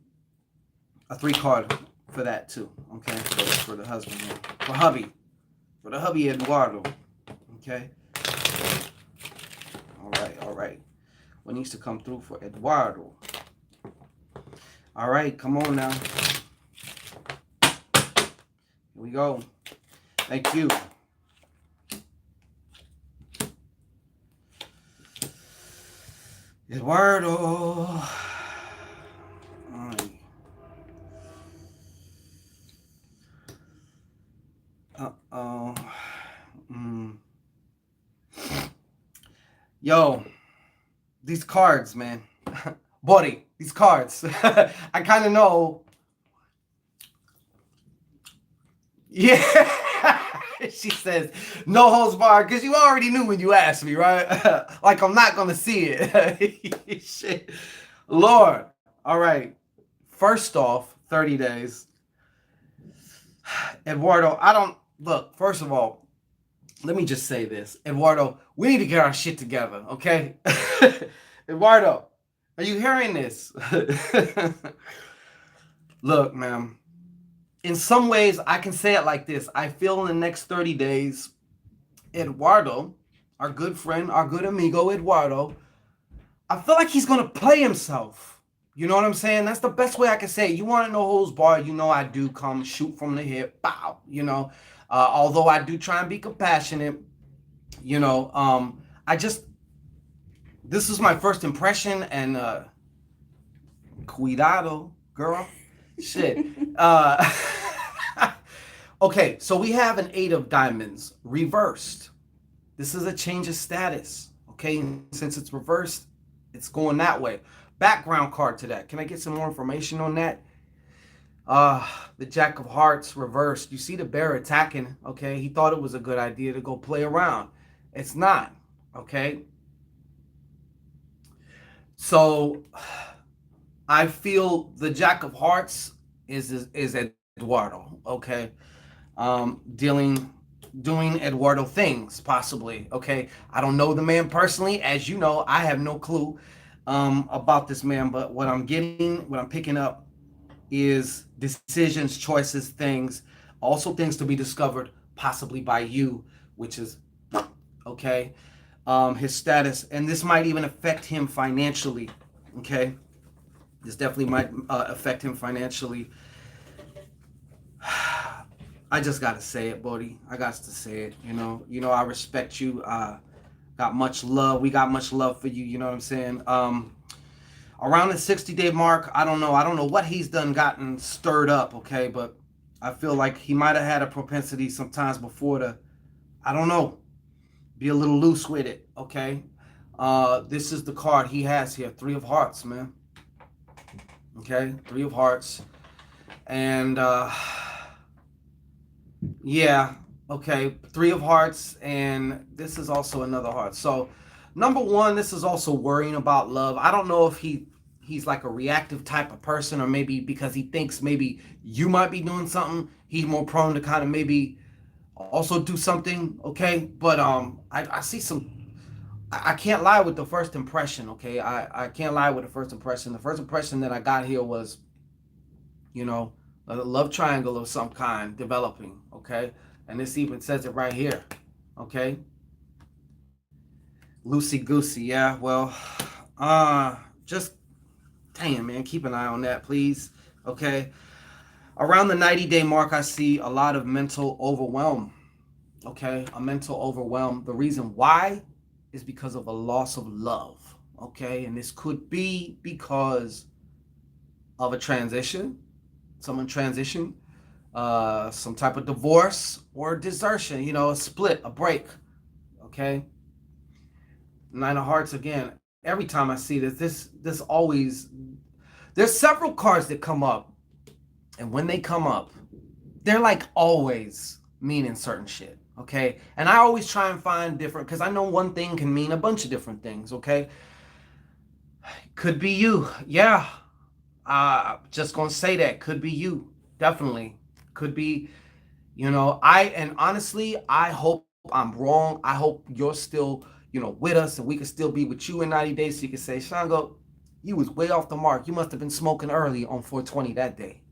card for that too. Okay, for the husband, for the hubby Eduardo. Okay. All right. What needs to come through for Eduardo? All right, come on now. Here we go. Thank you. Eduardo. Uh-oh. Yo, these cards, man. Buddy, these cards. I kind of know. Yeah. She says, no holds barred, because you already knew when you asked me, right? Like, I'm not going to see it. Shit. Lord. All right. First off, 30 days. Eduardo, look, first of all, let me just say this. Eduardo, we need to get our shit together, okay? Eduardo, are you hearing this? Look, man. In some ways, I can say it like this. I feel in the next 30 days, Eduardo, our good friend, our good amigo, Eduardo, I feel like he's going to play himself. You know what I'm saying? That's the best way I can say it. You want to know who's bar? You know I do come shoot from the hip. Bow. You know, although I do try and be compassionate, you know, this is my first impression, and cuidado, girl. Shit. Okay, so we have an 8 of diamonds reversed. This is a change of status. Okay, and since it's reversed, it's going that way. Background card to that. Can I get some more information on that? The Jack of Hearts reversed. You see the bear attacking. Okay, he thought it was a good idea to go play around. It's not. Okay. So I feel the Jack of Hearts is Eduardo. Okay. Doing Eduardo things, possibly. Okay. I don't know the man personally. As you know, I have no clue about this man, but what I'm picking up is decisions, choices, things, also things to be discovered possibly by you, which is okay. His status, and this might even affect him financially. Okay. This definitely might affect him financially. I just gotta say it, Bodhi. I got to say it. You know, I respect you. Got much love. We got much love for you. You know what I'm saying? Around the 60-day mark, I don't know what he's gotten stirred up. Okay, but I feel like he might have had a propensity sometimes before to, I don't know, be a little loose with it. Okay. This is the card he has here. 3 of Hearts, man. Okay, 3 of Hearts. And yeah, okay, 3 of Hearts, and this is also another heart. So number one, this is also worrying about love. I don't know if he's like a reactive type of person, or maybe because he thinks maybe you might be doing something, he's more prone to kind of maybe also do something. Okay, but I see some. I can't lie with the first impression. Okay, I can't lie with the first impression. The first impression that I got here was, you know, a love triangle of some kind developing. Okay, and this even says it right here. Okay, loosey goosey. Yeah, well, just damn, man, keep an eye on that, please. Okay, around the 90-day mark, I see a lot of mental overwhelm. Okay, a mental overwhelm. The reason why is because of a loss of love. Okay, and this could be because of a transition. Someone transitioned, some type of divorce or desertion, you know, a split, a break. Okay. 9 of Hearts again. Every time I see this always, there's several cards that come up, and when they come up, they're like always meaning certain shit. Okay. And I always try and find different, because I know one thing can mean a bunch of different things. Okay. Could be you. Yeah. Just gonna say that. Could be you. Definitely. Could be, and honestly, I hope I'm wrong. I hope you're still, with us, and we can still be with you in 90 days so you can say, Shango, you was way off the mark. You must have been smoking early on 420 that day.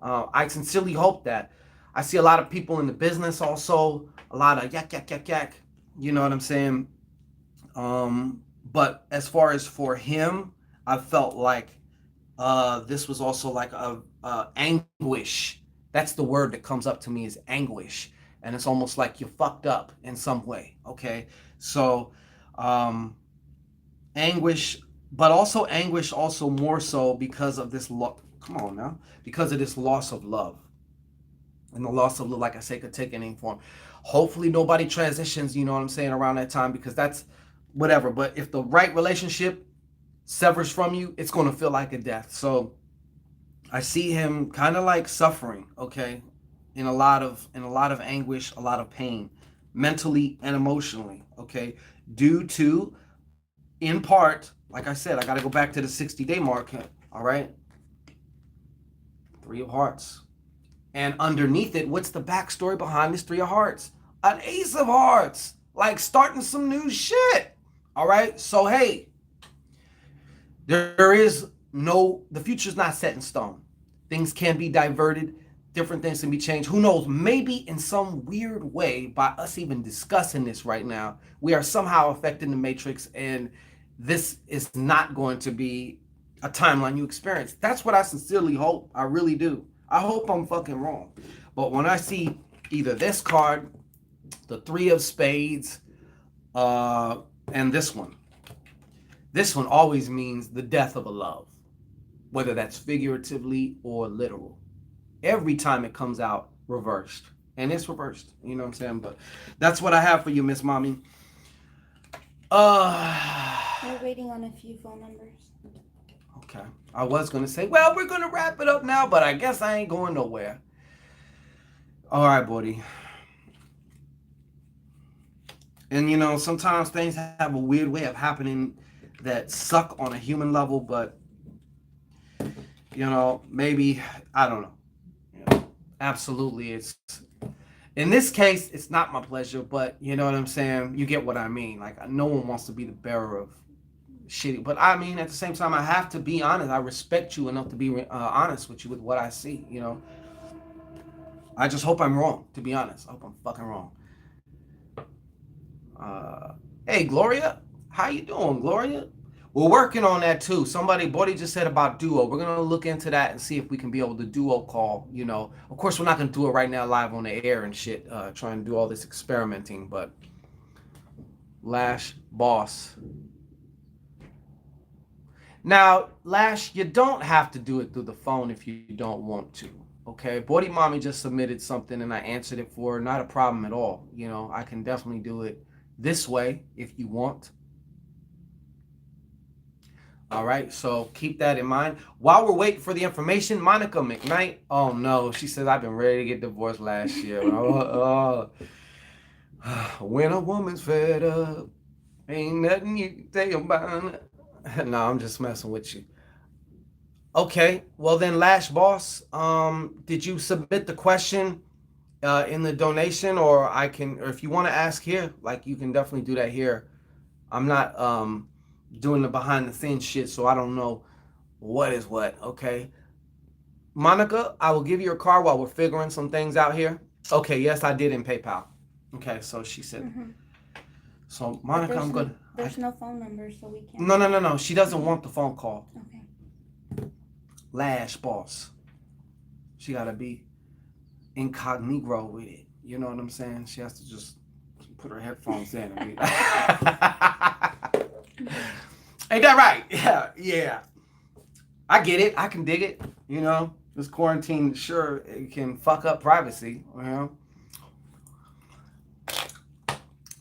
I sincerely hope that. I see a lot of people in the business also, a lot of yak, yak, yak, yak. You know what I'm saying? But as far as for him, I felt like this was also like a anguish. That's the word that comes up to me is anguish, and it's almost like you fucked up in some way. Okay, so um, anguish, but also anguish, also more so because of this. Come on now, because of this loss of love, and the loss of love, like I say, could take any form. Hopefully, nobody transitions. You know what I'm saying around that time because that's whatever. But if the right relationship severs from you, it's going to feel like a death. So I see him kind of like suffering, okay, in a lot of anguish, a lot of pain, mentally and emotionally, okay, due to, in part, like I said, I got to go back to the 60-day mark, all right, Three of Hearts, and underneath it, what's the backstory behind this Three of Hearts? An Ace of Hearts, like starting some new shit, all right. So hey, there is the future's not set in stone. Things can be diverted, different things can be changed. Who knows? Maybe in some weird way, by us even discussing this right now, we are somehow affecting the matrix, and this is not going to be a timeline you experience. That's what I sincerely hope. I really do. I hope I'm fucking wrong. But when I see either this card, the Three of Spades, and this one always means the death of a love, whether that's figuratively or literal. Every time it comes out reversed. And it's reversed. You know what I'm saying? But that's what I have for you, Miss Mommy. We're waiting on a few phone numbers. Okay. I was gonna say, well, we're gonna wrap it up now, but I guess I ain't going nowhere. All right, buddy. And sometimes things have a weird way of happening that suck on a human level, but maybe I don't know. Absolutely, it's in this case, it's not my pleasure, but you know what I'm saying. You get what I mean. Like no one wants to be the bearer of shitty, but I mean at the same time, I have to be honest. I respect you enough to be honest with you with what I see. I just hope I'm wrong. To be honest, I hope I'm fucking wrong. Uh, hey, Gloria, how you doing, Gloria? We're working on that too. Bodhi just said about duo. We're gonna look into that and see if we can be able to duo call. Of course, we're not gonna do it right now live on the air and shit. Trying to do all this experimenting, but Lash boss. Now, Lash, you don't have to do it through the phone if you don't want to. Okay, Bodhi Mommy just submitted something and I answered it for her. Not a problem at all. I can definitely do it this way if you want. All right, so keep that in mind. While we're waiting for the information, Monica McKnight. Oh no, she says I've been ready to get divorced last year. When a woman's fed up, ain't nothing you can say about it. No, I'm just messing with you. Okay, well then, Lash Boss, did you submit the question in the donation, or or if you want to ask here, like you can definitely do that here. I'm not doing the behind the scenes shit, so I don't know what is what. Okay, Monica, I will give you a card while we're figuring some things out here. Okay, yes, I did in PayPal. Okay, so she said. Mm-hmm. So Monica, I'm good. There's no phone number, so we can't. No. She doesn't want the phone call. Okay. Lash Boss. She gotta be incognito with it. You know what I'm saying? She has to just put her headphones in and be ain't that right? Yeah. I get it. I can dig it. This quarantine, sure, it can fuck up privacy.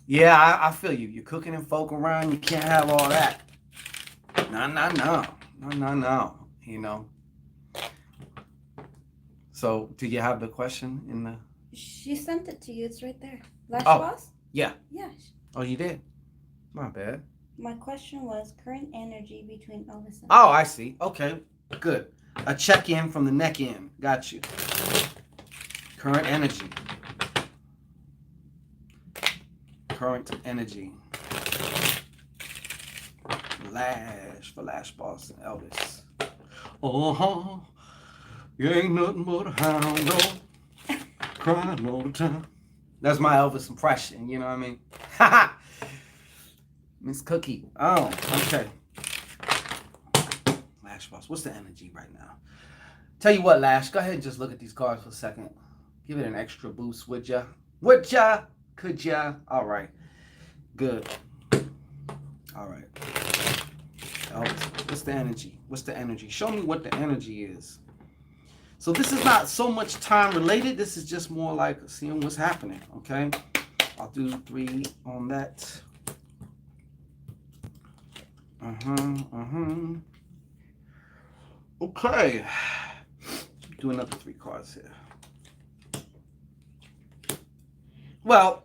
Yeah, I feel you. You're cooking and folk around. You can't have all that. No. So, do you have the question in the She sent it to you. It's right there. Lash Oh, boss? yeah. Yeah. Oh, you did? My bad. My question was current energy between Elvis and. Oh, I see. Okay, good. A check-in from the neck in. Got you. Current energy. Current energy. Lash for Lash Boss and Elvis. Uh-huh. You ain't nothing but a hound dog. Crying all the time. That's my Elvis impression, you know what I mean? Haha. Miss Cookie. Oh, okay. Lash Boss. What's the energy right now? Tell you what, Lash, go ahead and just look at these cards for a second. Give it an extra boost, would ya? Would ya? Could ya? All right. Good. All right. Elvis, what's the energy? What's the energy? Show me what the energy is. So this is not so much time related. This is just more like seeing what's happening, okay? I'll do 3 on that. Okay. Do another 3 cards here. Well,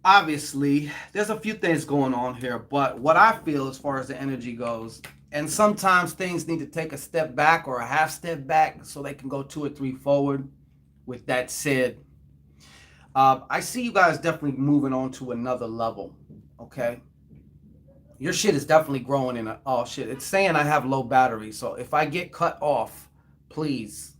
obviously, there's a few things going on here, but what I feel as far as the energy goes, and sometimes things need to take a step back or a half step back so they can go 2 or 3 forward. With that said, I see you guys definitely moving on to another level, okay? Your shit is definitely growing in a, oh shit, it's saying I have low battery, so if I get cut off, please.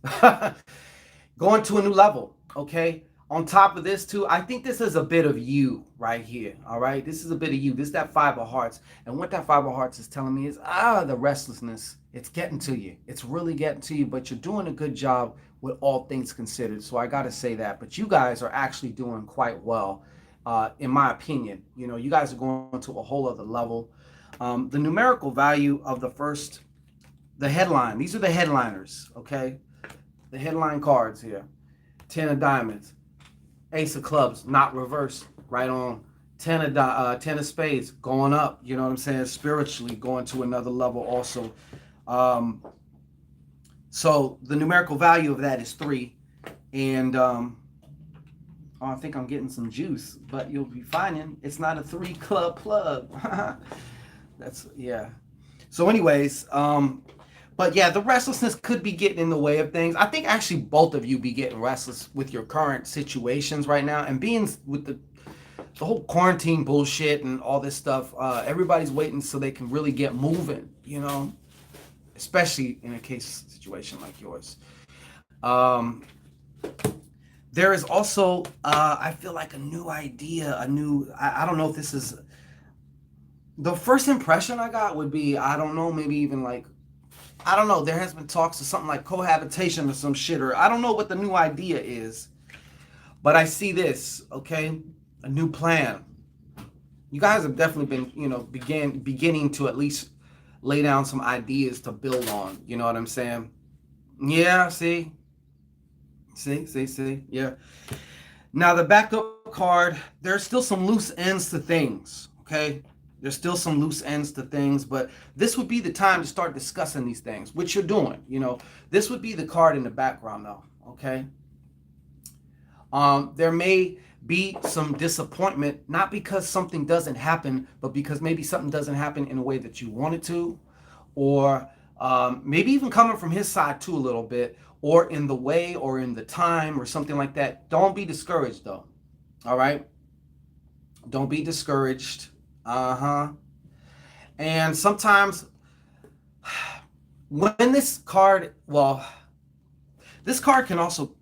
Going to a new level, okay? On top of this too, I think this is a bit of you right here, all right? This is a bit of you. This is that 5 of hearts. And what that 5 of hearts is telling me is, the restlessness. It's getting to you. It's really getting to you, but you're doing a good job with all things considered. So I got to say that. But you guys are actually doing quite well, in my opinion. You know, you guys are going to a whole other level. The numerical value of the headline. These are the headliners, okay? The headline cards here. 10 of diamonds. Ace of clubs, not reversed, right on. 10 of spades, going up, you know what I'm saying? Spiritually, going to another level also. So the numerical value of that is 3. And I think I'm getting some juice, but you'll be finding it's not a 3 club plug. That's, yeah. So anyways, but yeah, the restlessness could be getting in the way of things. I think actually both of you be getting restless with your current situations right now, and being with the whole quarantine bullshit and all this stuff. Everybody's waiting so they can really get moving, you know, especially in a case situation like yours. There is also, I feel like a new idea, I don't know if this is, the first impression I got would be, I don't know, maybe even like, I don't know, there has been talks of something like cohabitation or some shit, or I don't know what the new idea is, but I see this, okay? A new plan. You guys have definitely been, you know, beginning to at least lay down some ideas to build on, you know what I'm saying? Yeah, see? Yeah. Now the backup card, there's still some loose ends to things, okay? There's still some loose ends to things, but this would be the time to start discussing these things, which you're doing, you know. This would be the card in the background though, okay? There may be some disappointment, not because something doesn't happen, but because maybe something doesn't happen in a way that you want it to, or maybe even coming from his side too a little bit, or in the way or in the time or something like that. Don't be discouraged though, all right? Don't be discouraged. And sometimes when this card, well, this card can also,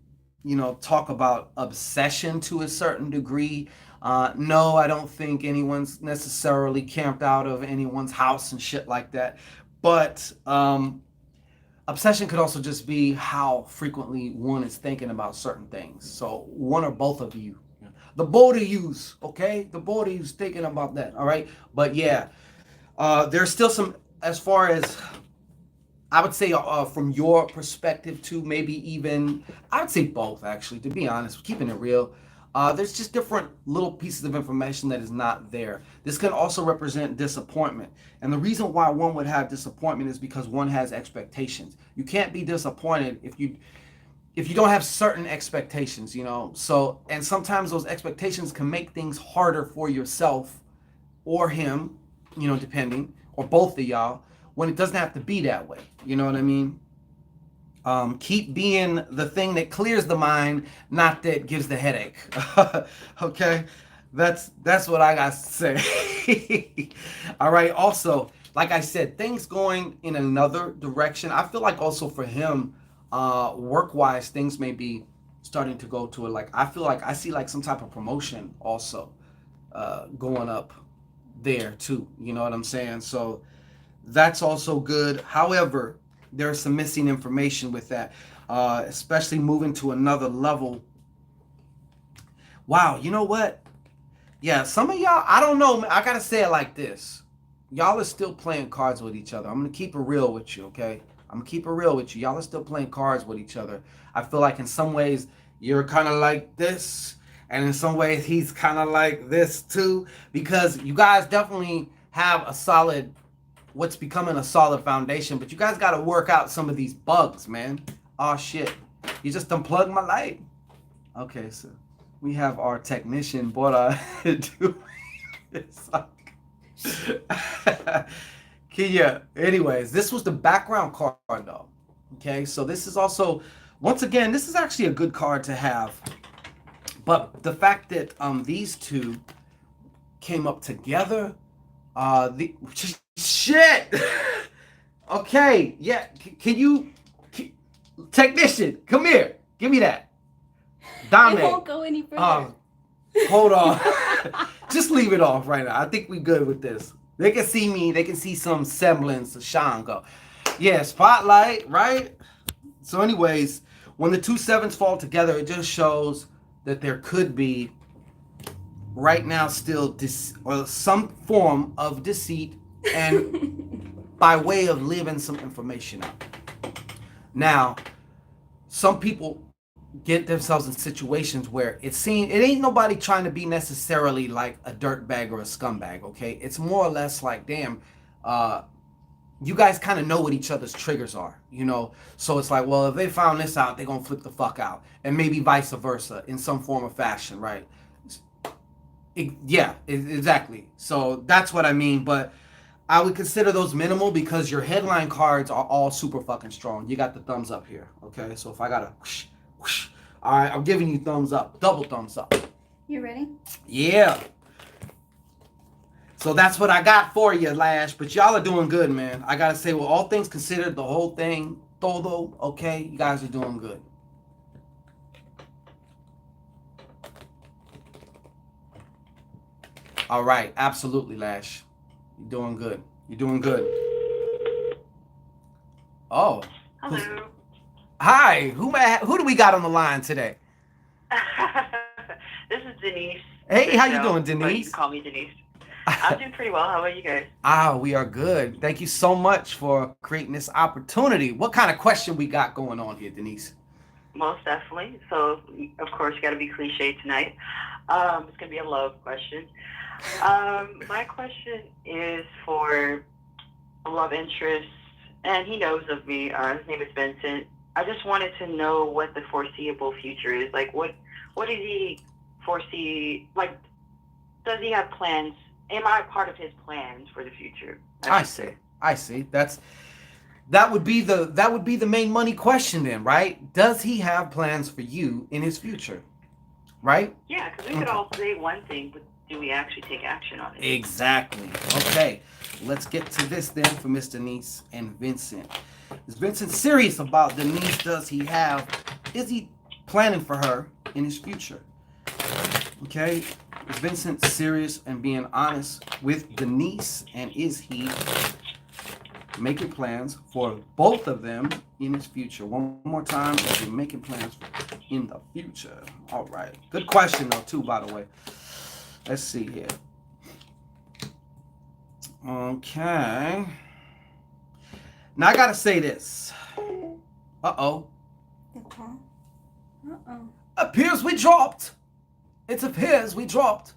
you know, talk about obsession to a certain degree. No, I don't think anyone's necessarily camped out of anyone's house and shit like that. But obsession could also just be how frequently one is thinking about certain things. So one or both of you, the both of yous, okay? The both of yous thinking about that, all right? But yeah, there's still some, as far as, I would say from your perspective too, maybe even, I would say both actually, to be honest, keeping it real. There's just different little pieces of information that is not there. This can also represent disappointment. And the reason why one would have disappointment is because one has expectations. You can't be disappointed if you, if you don't have certain expectations, you know. So, and sometimes those expectations can make things harder for yourself or him, you know, depending, or both of y'all, when it doesn't have to be that way. You know what I mean? Keep being the thing that clears the mind, not that gives the headache. Okay, that's what I got to say. All right. Also, like I said, things going in another direction. I feel like also for him, work wise, things may be starting to go to it. Like I feel like I see like some type of promotion also going up there too. You know what I'm saying? So that's also good. However, there's some missing information with that, especially moving to another level. Wow, you know what? Yeah, some of y'all, I don't know. I gotta say it like this: y'all are still playing cards with each other. I'm gonna keep it real with you, okay? I'm gonna keep it real with you. Y'all are still playing cards with each other. I feel like in some ways you're kind of like this, and in some ways he's kind of like this too, because you guys definitely have a solid what's becoming a solid foundation, but you guys got to work out some of these bugs, man. Oh shit, you just unplugged my light. Okay, so we have our technician bought do this. Can you, anyways, this was the background card though. Okay, so this is also, once again, this is actually a good card to have, but the fact that these two came up together, the shit. Okay, yeah. Can you, technician, come here. Give me that. Dame. It won't go any further. Hold on. Just leave it off right now. I think we good with this. They can see me. They can see some semblance of Shango. Yeah, spotlight, right? So anyways, when the two sevens fall together, it just shows that there could be right now still or some form of deceit and by way of leaving some information out. Now, some people get themselves in situations where it ain't nobody trying to be necessarily like a dirtbag or a scumbag, okay? It's more or less like, damn, you guys kind of know what each other's triggers are, you know? So it's like, well, if they found this out, they're gonna flip the fuck out. And maybe vice versa in some form or fashion, right? Exactly. So that's what I mean, but I would consider those minimal because your headline cards are all super fucking strong. You got the thumbs up here, okay? So if I got a whoosh, whoosh, all right, I'm giving you thumbs up, double thumbs up. You ready? Yeah. So that's what I got for you, Lash. But y'all are doing good, man. I gotta say, well, all things considered, the whole thing, todo, okay? You guys are doing good. All right, absolutely, Lash. You're doing good. You're doing good. Oh. Hello. Hi. Who do we got on the line today? This is Denise. Hey, how you doing, But you Denise? can call me Denise. I'm doing pretty well. How about you guys? We are good. Thank you so much for creating this opportunity. What kind of question we got going on here, Denise? Most definitely. So, of course, you got to be cliche tonight. It's going to be a love question. My question is for a love interest, and he knows of me. His name is Vincent. I just wanted to know what the foreseeable future is. Like, what does he foresee? Like, does he have plans? Am I part of his plans for the future? I see. That would be the main money question then, right? Does he have plans for you in his future? Right? Yeah, because we could all say one thing, but do we actually take action on it? Exactly. Okay. Let's get to this then for Miss Denise and Vincent. Is Vincent serious about Denise? Is he planning for her in his future? Okay. Is Vincent serious and being honest with Denise? And is he making plans for both of them in his future? One more time. Is he making plans in the future? All right. Good question though, too, by the way. Let's see here. Okay. Now I gotta say this. Uh-oh. Okay. Uh-oh. Appears we dropped. It appears we dropped.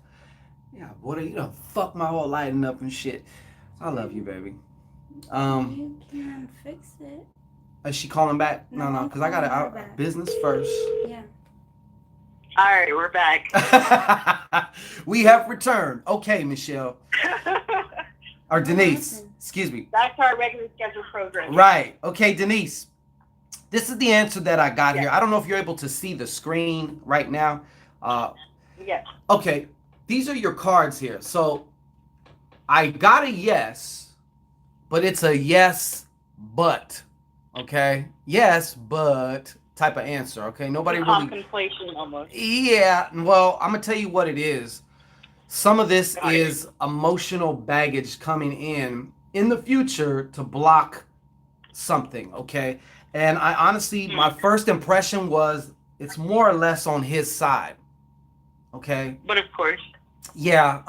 Yeah, boy, you done fucked my whole lighting up and shit. I love you, baby. You can fix it. Is she calling back? No, No, I'm because I got calling her to back. business first. Yeah. All right, we're back. We have returned. Okay, Michelle. Or What Denise. happened? Excuse me. Back to our regular scheduled program. Right. Okay, Denise. This is the answer that I got Yes. here. I don't know if you're able to see the screen right now. Uh, Yes. okay. These are your cards here. So I got a yes, but it's a yes, but. Okay? Yes, but type of answer. Okay? Nobody Some really. contemplation almost. Yeah. Well, I'm going to tell you what it is. Some of this Got it. is emotional baggage coming in the future to block something, okay? And I honestly, my first impression was it's more or less on his side, okay? But of course. Yeah,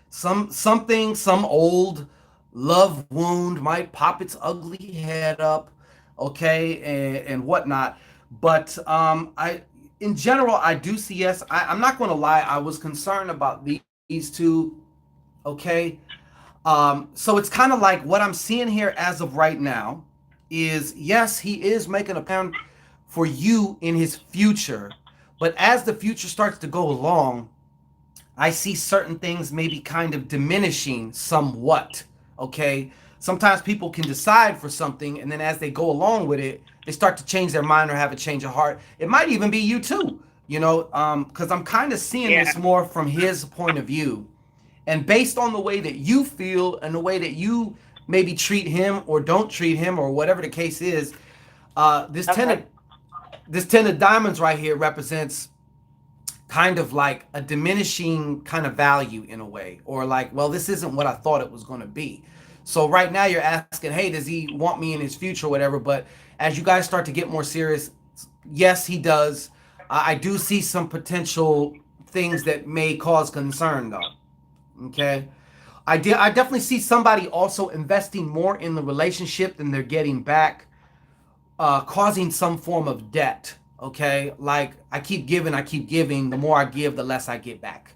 some old love wound might pop its ugly head up, okay, and whatnot. But in general, I do see yes. I'm not going to lie. I was concerned about these two, okay. So it's kind of like what I'm seeing here as of right now is yes, he is making a plan for you in his future, but as the future starts to go along, I see certain things maybe kind of diminishing somewhat. Okay. Sometimes people can decide for something, and then as they go along with it, they start to change their mind or have a change of heart. It might even be you too, because I'm kind of seeing this more from his point of view. And based on the way that you feel and the way that you maybe treat him or don't treat him or whatever the case is, this ten of diamonds right here represents kind of like a diminishing kind of value in a way, or like, well, this isn't what I thought it was going to be. So right now you're asking, hey, does he want me in his future or whatever? But as you guys start to get more serious, yes, he does. I do see some potential things that may cause concern though. Okay. I definitely see somebody also investing more in the relationship than they're getting back, causing some form of debt. Okay, like I keep giving. The more I give, the less I get back.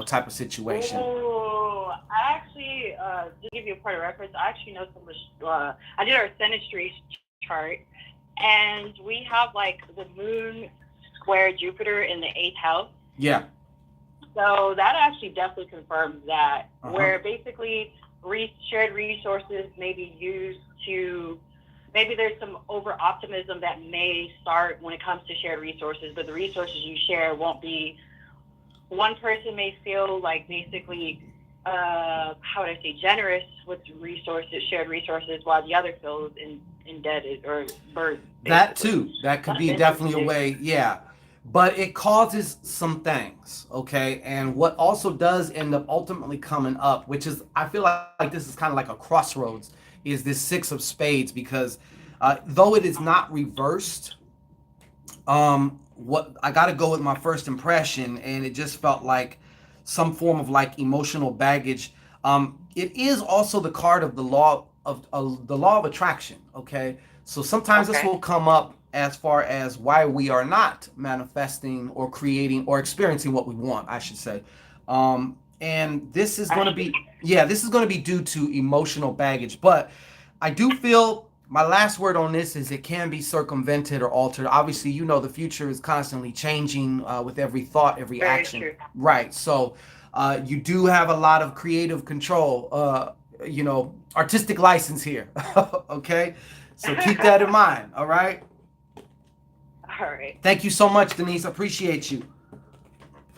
Type of situation. Oh, I actually, to give you a point of reference, I actually know some. I did our synastry chart, and we have like the moon square Jupiter in the 8th house. Yeah. So that actually definitely confirms that, where basically shared resources may be used to, maybe there's some over optimism that may start when it comes to shared resources, but the resources you share won't be, one person may feel like basically, how would I say, generous with resources, shared resources, while the other feels indebted or burdened. That too. That could be definitely a way. Yeah. But it causes some things, okay? And what also does end up ultimately coming up, which is, I feel like this is kind of like a crossroads, is this 6 of spades, because though it is not reversed, what I got to go with my first impression, and it just felt like some form of like emotional baggage. It is also the card of the law of attraction, okay? So sometimes this will come up as far as why we are not manifesting or creating or experiencing what we want, I should say. And this is going to be, this is going to be due to emotional baggage. But I do feel my last word on this is it can be circumvented or altered. Obviously, the future is constantly changing with every thought, every action. True. Right. So you do have a lot of creative control, artistic license here. Okay. So keep that in mind. All right. All right. Thank you so much, Denise. I appreciate you.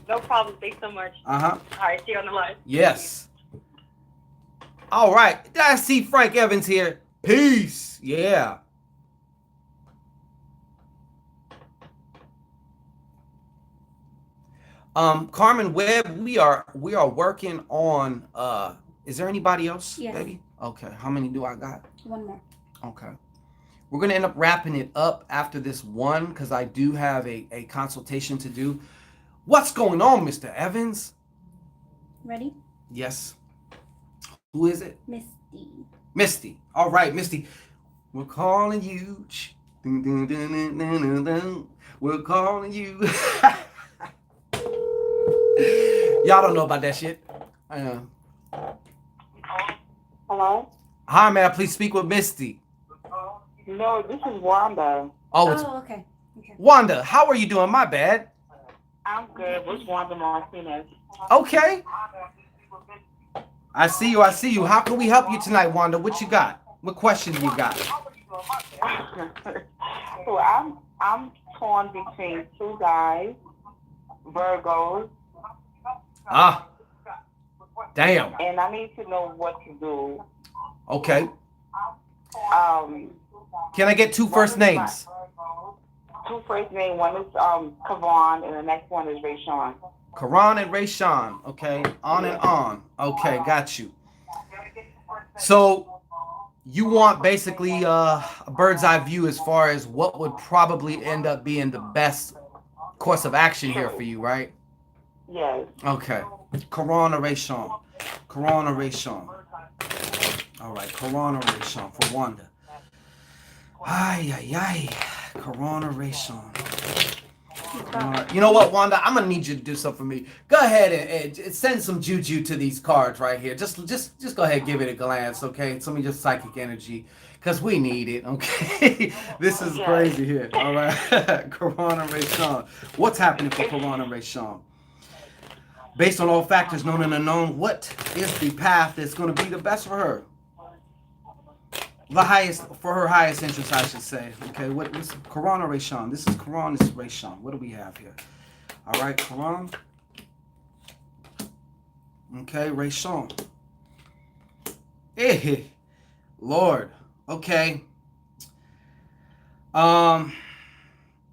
No problem. Thanks so much. Uh-huh. All right. See you on the line. Yes. All right. I see Frank Evans here. Peace. Yeah. Carmen Webb, we are working on is there anybody else, Yes. baby? Okay. How many do I got? One more. Okay. We're going to end up wrapping it up after this one because I do have a consultation to do. What's going on, Mr. Evans? Ready? Yes. Who is it? Misty. Misty. All right, Misty. We're calling you. Dun, dun, dun, dun, dun, dun. We're calling you. Y'all don't know about that shit. Hello? Hi, may I please speak with Misty? No, this is Wanda. Oh, it's Oh, okay. Okay. Wanda. How are you doing? My bad. I'm good. What's Wanda Martinez? Okay. I see you. I see you. How can we help you tonight, Wanda? What you got? What question you got? So I'm torn between two guys, Virgos, Ah, damn. and I need to know what to do. Okay. Um, Can I get two one first is my names? two first name. One is Kavon, and the next one is Rayshawn. Karan and Rayshawn. Okay. On and Yeah. on. Okay, got you. So you want basically a bird's eye view as far as what would probably end up being the best course of action here for you, right? Yes. Okay. Karan or Rayshawn? Karan or Rayshawn? All right. Karan or Rayshawn for Wanda. Ay, ay, ay. Karan or Rayshawn? You know what, Wanda? I'm gonna need you to do something for me. Go ahead and send some juju to these cards right here. Just go ahead and give it a glance, okay? Some of your psychic energy, cause we need it, okay? This is crazy here. All right, Karan and Rayshawn. What's happening for Karan and Rayshawn? Based on all factors known and unknown, what is the path that's gonna be the best for her? The highest for her highest interest, I should say. Okay, what's Karan or Rayshawn? This is Karan, this is Rayshawn. What do we have here? All right, Karan. Okay, Rayshawn. Hey, Lord. Okay. I'm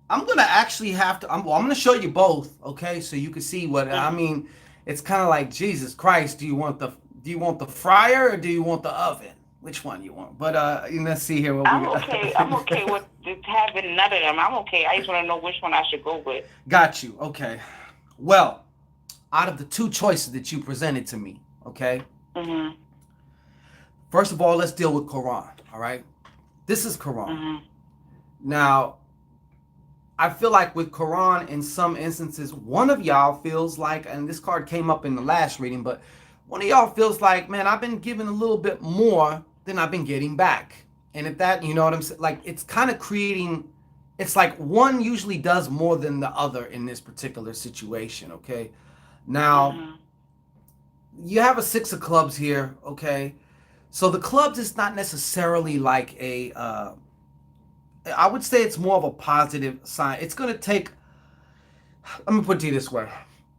gonna actually have to. I'm gonna show you both. Okay, so you can see what I mean. It's kind of like Jesus Christ. Do you want the fryer or do you want the oven? Which one you want? But let's see here what we got. I'm okay with just having none of them. I'm okay. I just want to know which one I should go with. Got you. Okay. Well, out of the two choices that you presented to me, okay. Mhm. First of all, let's deal with Quran. All right. This is Quran. Mhm. Now, I feel like with Quran, in some instances, one of y'all feels like, and this card came up in the last reading, but one of y'all feels like, man, I've been given a little bit more than I've been getting back. And if that, you know what I'm saying? Like, it's kind of creating, it's like one usually does more than the other in this particular situation, okay? Now, you have a six of clubs here, okay? So the clubs is not necessarily like a, I would say it's more of a positive sign. It's going to take, let me put it to you this way.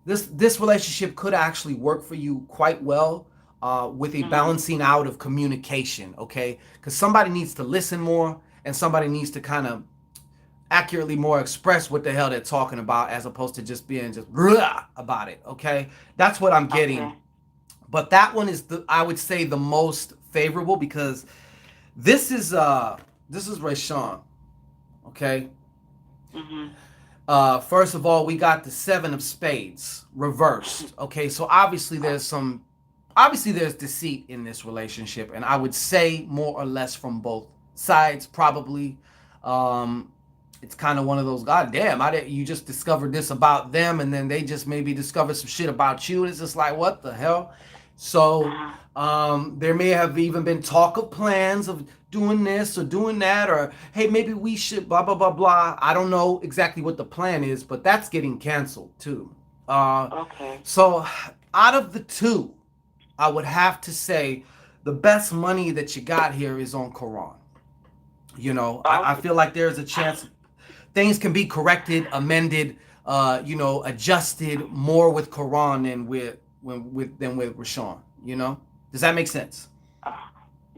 This relationship could actually work for you quite well with a balancing out of communication, okay? Because somebody needs to listen more and somebody needs to kind of accurately more express what the hell they're talking about as opposed to just being just about it, okay? That's what I'm getting. Okay. But that one is, I would say, the most favorable because this is Rayshawn, okay? First of all, we got the Seven of Spades reversed. Okay, so obviously there's deceit in this relationship, and I would say more or less from both sides, probably. It's kind of one of those, God damn, you just discovered this about them, and then they just maybe discovered some shit about you, and it's just like, what the hell? So there may have even been talk of plans of doing this or doing that, or hey, maybe we should blah blah blah blah. I don't know exactly what the plan is, but that's getting canceled too. Okay. So out of the two, I would have to say the best money that you got here is on Quran. You know, I feel like there's a chance things can be corrected, amended, adjusted more with Quran than with Rashawn. You know, does that make sense?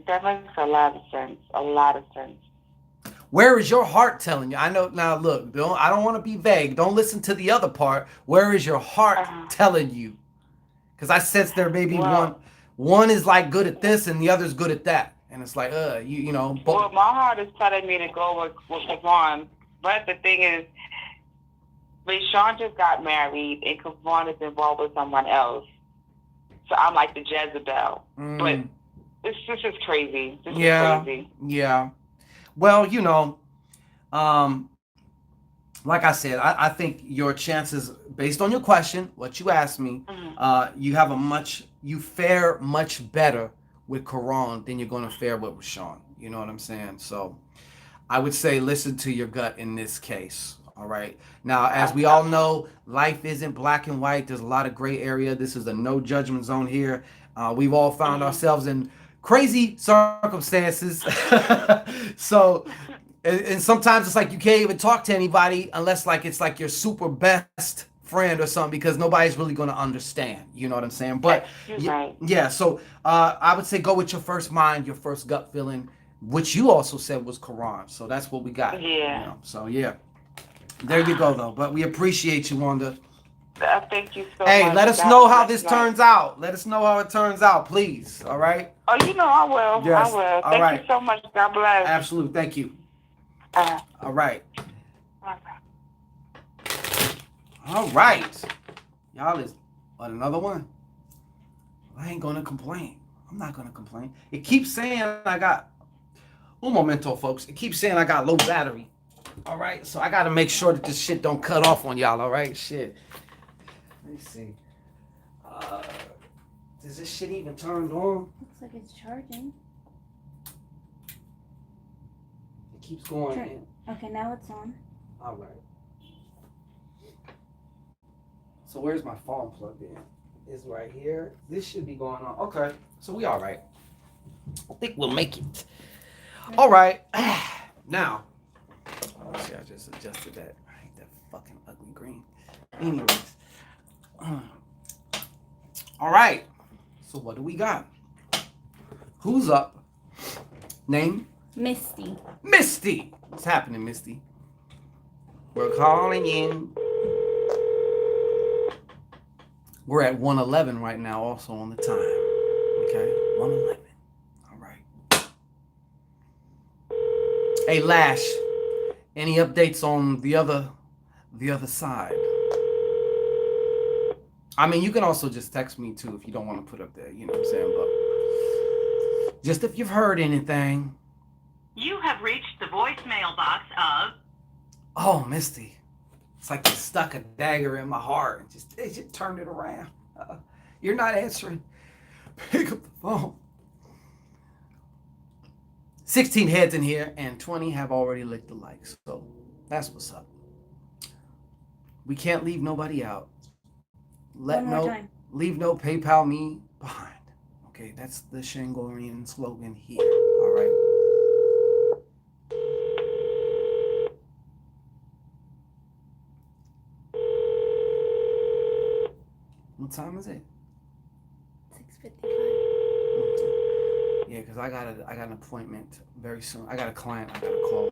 That makes a lot of sense. A lot of sense. Where is your heart telling you? I know now. Look, I don't want to be vague. Don't listen to the other part. Where is your heart telling you? Because I sense there may be one is like good at this and the other's good at that, and it's like you know. Well, my heart is telling me to go with Kavon, but the thing is, Rayshawn just got married and Kavon is involved with someone else. So I'm like the Jezebel, but this is crazy. This is crazy. Yeah. Well, you know, like I said, I think your chances, based on your question, what you asked me, you fare much better with Quran than you're going to fare with Rashawn. You know what I'm saying? So, I would say listen to your gut in this case. All right. Now, as we all know, life isn't black and white. There's a lot of gray area. This is a no judgment zone here. We've all found ourselves in crazy circumstances. So, and sometimes it's like you can't even talk to anybody unless like it's like your super best friend or something, because nobody's really going to understand. You know what I'm saying? But yeah, so I would say go with your first mind, your first gut feeling, which you also said was Quran. So that's what we got. Yeah. You know? So yeah, there you go though. But we appreciate you, Wanda. Thank you so much. Hey, let us know how this turns out. Let us know how it turns out, please. All right? Oh, you know I will. Yes. I will. All Thank right. you so much. God bless. Absolutely. Thank you. All right. All right. Y'all is another one. I ain't gonna complain. I'm not gonna complain. It keeps saying I got un momento, folks. It keeps saying I got low battery. All right, so I gotta make sure that this shit don't cut off on y'all. All right, shit. Let me see. Is this shit even turned on? Looks like it's charging. It keeps going in. Okay, now it's on. All right. So where's my phone plugged in? It's right here. This should be going on. Okay, so we all right. I think we'll make it. All right. Now, let's see, I just adjusted that. I hate that fucking ugly green. Anyways. All right. So what do we got? Who's up? Name? Misty. Misty. What's happening, Misty? We're calling you. We're at 1:11 right now, also on the time. Okay, 1:11. All right. Hey, Lash. Any updates on the other side? I mean, you can also just text me too if you don't want to put up there. You know what I'm saying? But just if you've heard anything. You have reached the voicemail box of. Oh, Misty. It's like you stuck a dagger in my heart and just turned it around. You're not answering. Pick up the phone. 16 heads in here and 20 have already licked the likes. So that's what's up. We can't leave nobody out. Leave no PayPal me behind. Okay, that's the Shango Rei slogan here. All right. What time is it? 6:55. Yeah, because I got an appointment very soon. I got a client I gotta call.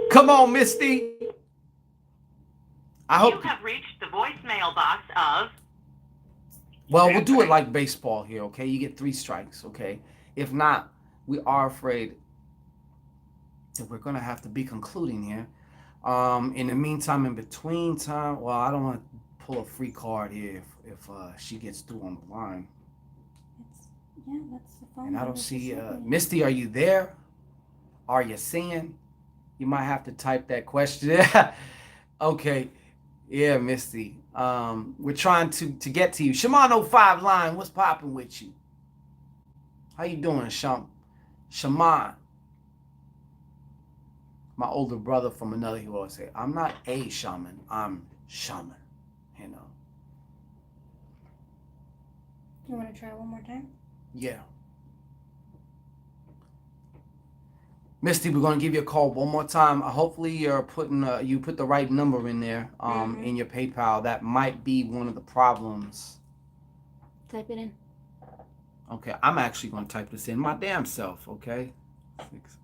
Come on, Misty. I hope You have reached the voicemail box of. Well, we'll do it like baseball here, okay? You get 3 strikes, okay? If not, we are afraid that we're gonna have to be concluding here. In the meantime, in between time, well, I don't want to pull a free card here if she gets through on the line. That's the phone. And I don't see Misty. Are you there? Are you seeing? You might have to type that question. Okay, yeah, Misty. We're trying to get to you. Shaman 05 line. What's popping with you? How you doing, Shaman? My older brother from another, he always say, I'm not a shaman, I'm shaman, you know. You want to try one more time? Yeah. Misty, we're going to give you a call one more time. Hopefully you're putting, you put the right number in there in your PayPal. That might be one of the problems. Type it in. Okay, I'm actually going to type this in my damn self, okay? 6.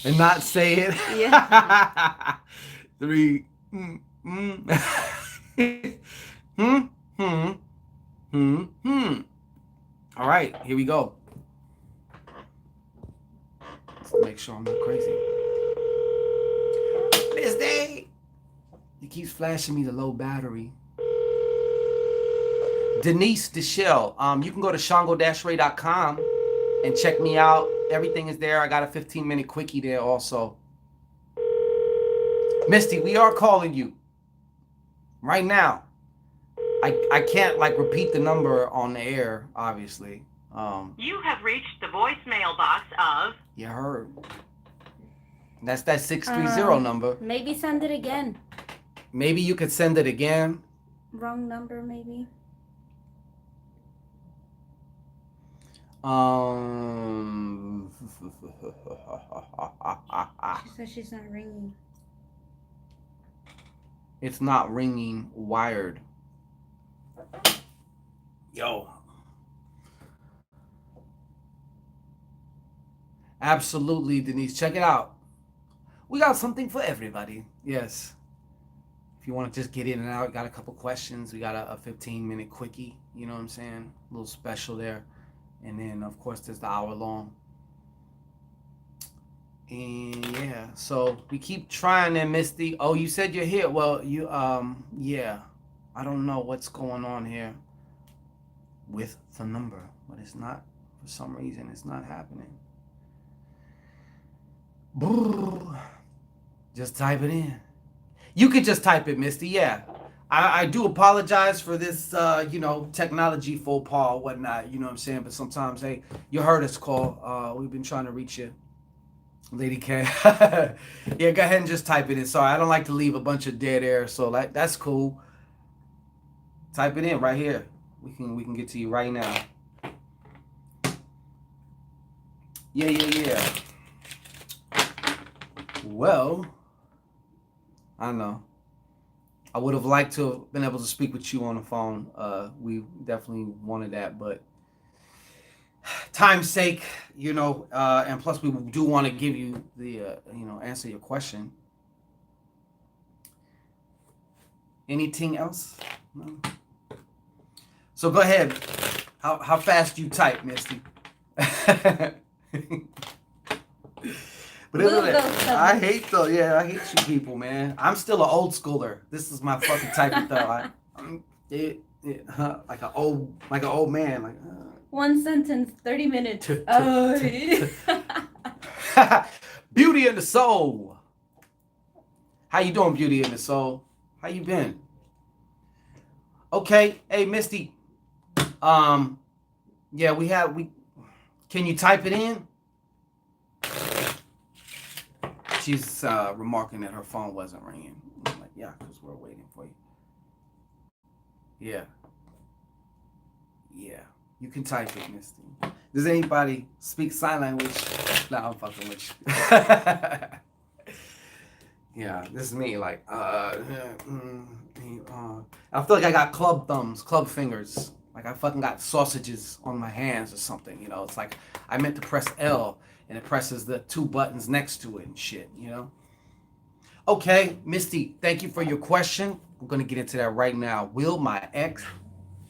And not say it. Yeah. 3. All right, here we go. Let's make sure I'm not crazy. This day. It keeps flashing me the low battery. Denise Deschelle. You can go to shango-ray.com and check me out. Everything is there. I got a 15-minute quickie there also. Misty, we are calling you right now. I can't like repeat the number on the air, obviously. You have reached the voicemail box of. You heard. That's that 630 number. Maybe send it again. Maybe you could send it again. Wrong number, maybe. She says she's not ringing. It's not ringing wired. Yo. Absolutely, Denise. Check it out. We got something for everybody. Yes. If you want to just get in and out, got a couple questions. We got a 15-minute quickie. You know what I'm saying? A little special there. And then, of course, there's the hour long. And yeah, so we keep trying there, Misty. Oh, you said you're here. Well, yeah. I don't know what's going on here with the number, but it's not, for some reason, it's not happening. Just type it in. You could just type it, Misty. Yeah. I do apologize for this, technology faux pas or whatnot. You know what I'm saying? But sometimes, hey, you heard us call. We've been trying to reach you. Lady K. Yeah, go ahead and just type it in. Sorry, I don't like to leave a bunch of dead air. So that's cool. Type it in right here. We can get to you right now. Yeah. Well, I know. I would have liked to have been able to speak with you on the phone. We definitely wanted that, but time's sake, and plus we do want to give you the, answer your question. Anything else? No? So go ahead. How fast you type, Misty? But I hate you people, man. I'm still an old schooler. This is my fucking type of stuff. Like an old man. One sentence, 30 minutes. Beauty in the soul. How you doing, Beauty in the soul? How you been? Okay, hey Misty. Yeah, can you type it in? She's remarking that her phone wasn't ringing. I'm like, yeah, because we're waiting for you. Yeah. You can type it, Misty. Does anybody speak sign language? No, I'm fucking with you. Yeah, this is me. Like, I feel like I got club thumbs, club fingers. Like I fucking got sausages on my hands or something. It's like I meant to press L. And it presses the two buttons next to it and shit, Okay, Misty, thank you for your question. We're going to get into that right now. Will my ex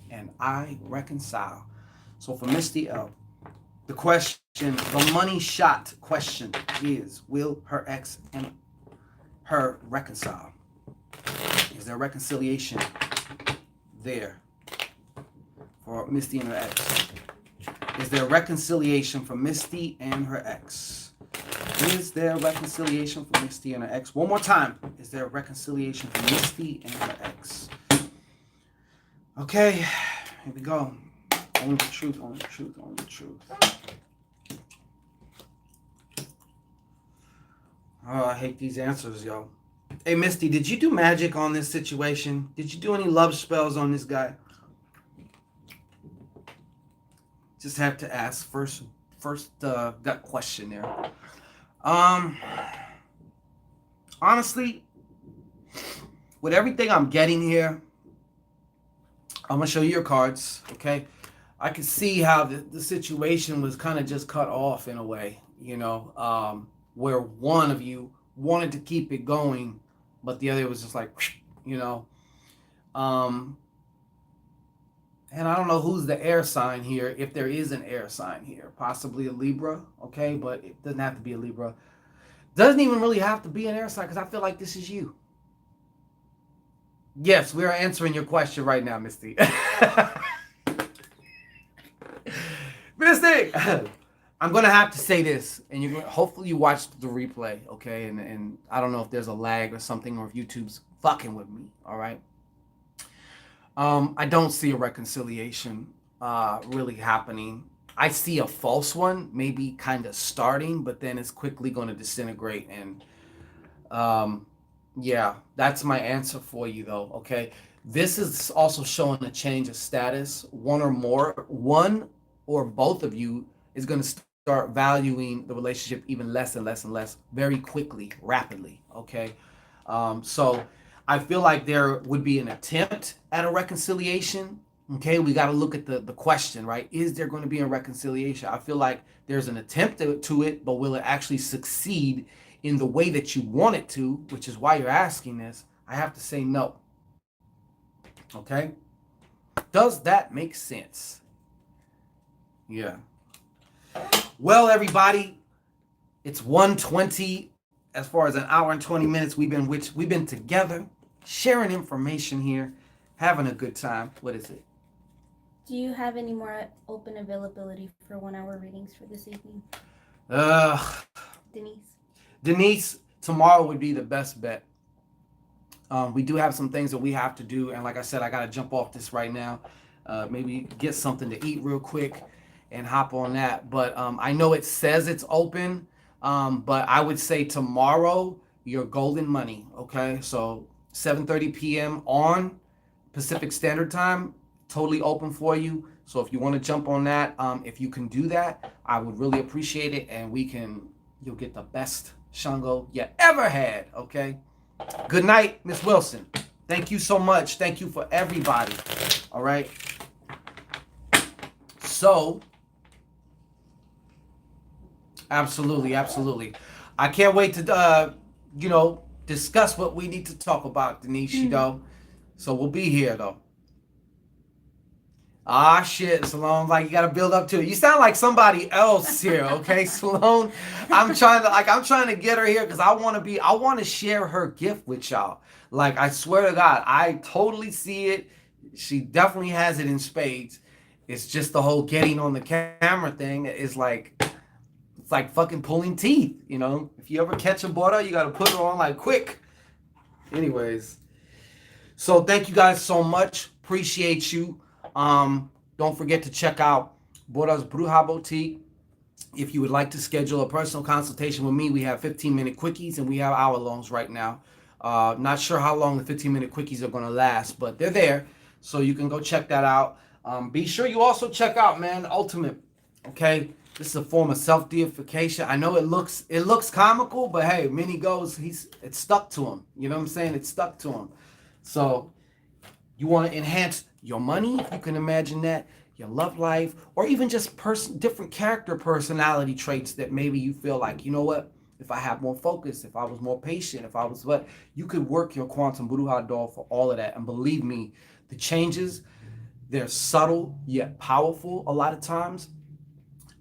and I reconcile? So for Misty L, the question, the money shot question is, will her ex and her reconcile? Is there reconciliation there for Misty and her ex? Is there reconciliation for Misty and her ex? Is there reconciliation for Misty and her ex? One more time. Is there reconciliation for Misty and her ex? Okay, here we go. Only the truth, only the truth, only the truth. Oh, I hate these answers, yo. Hey, Misty, did you do magic on this situation? Did you do any love spells on this guy? Just have to ask first gut question there. Honestly, with everything I'm getting here, I'm gonna show you your cards, okay? I can see how the situation was kind of just cut off in a way, where one of you wanted to keep it going, but the other was just like, and I don't know who's the air sign here, if there is an air sign here. Possibly a Libra, okay? But it doesn't have to be a Libra. Doesn't even really have to be an air sign because I feel like this is you. Yes, we are answering your question right now, Misty. Misty! I'm going to have to say this, and hopefully you watched the replay, okay? And I don't know if there's a lag or something, or if YouTube's fucking with me, all right? I don't see a reconciliation really happening. I see a false one maybe kind of starting, but then it's quickly going to disintegrate. And um, yeah, that's my answer for you, though. Okay. This is also showing a change of status. One or both of you is going to start valuing the relationship even less and less and less very quickly, rapidly. Okay. So I feel like there would be an attempt at a reconciliation. Okay, we got to look at the question, right? Is there going to be a reconciliation? I feel like there's an attempt to it, but will it actually succeed in the way that you want it to, which is why you're asking this? I have to say no. Okay? Does that make sense? Yeah. Well, everybody, it's 1:20. As far as an hour and 20 minutes we've been together, sharing information here, having a good time. What is it? Do you have any more open availability for 1 hour readings for this evening, Uh, Denise? Denise, tomorrow would be the best bet. We do have some things that we have to do, and like I said, I got to jump off this right now. Maybe get something to eat real quick and hop on that. But I know it says it's open, but I would say tomorrow your golden money. Okay, so 7:30 p.m. on Pacific Standard Time, totally open for you. So if you want to jump on that, if you can do that, I would really appreciate it, and you'll get the best Shango you ever had. Okay. Good night, Miss Wilson. Thank you so much. Thank you for everybody. All right. So, absolutely, absolutely. I can't wait to, discuss what we need to talk about, Denise. So we'll be here though. Ah, shit, Salone, like you gotta build up to it. You sound like somebody else here, okay, Salone? I'm trying to get her here because I want to share her gift with y'all. Like, I swear to God, I totally see it. She definitely has it in spades. It's just the whole getting on the camera thing is like, it's like fucking pulling teeth, you know? If you ever catch a border, you gotta put it on like quick. Anyways, so thank you guys so much. Appreciate you. Don't forget to check out Bora's Bruja Boutique. If you would like to schedule a personal consultation with me, we have 15-minute quickies and we have hour longs right now. Not sure how long the 15-minute quickies are going to last, but they're there. So you can go check that out. Be sure you also check out, man, Ultimate. Okay? This is a form of self-deification. I know it looks comical, but hey, Minnie goes, it's stuck to him. You know what I'm saying? It's stuck to him. So you want to enhance your money, if you can imagine that, your love life, or even just different character personality traits that maybe you feel like, you know what, if I have more focus, if I was more patient, if I was what, you could work your Quantum Bruja Doll for all of that. And believe me, the changes, they're subtle yet powerful a lot of times.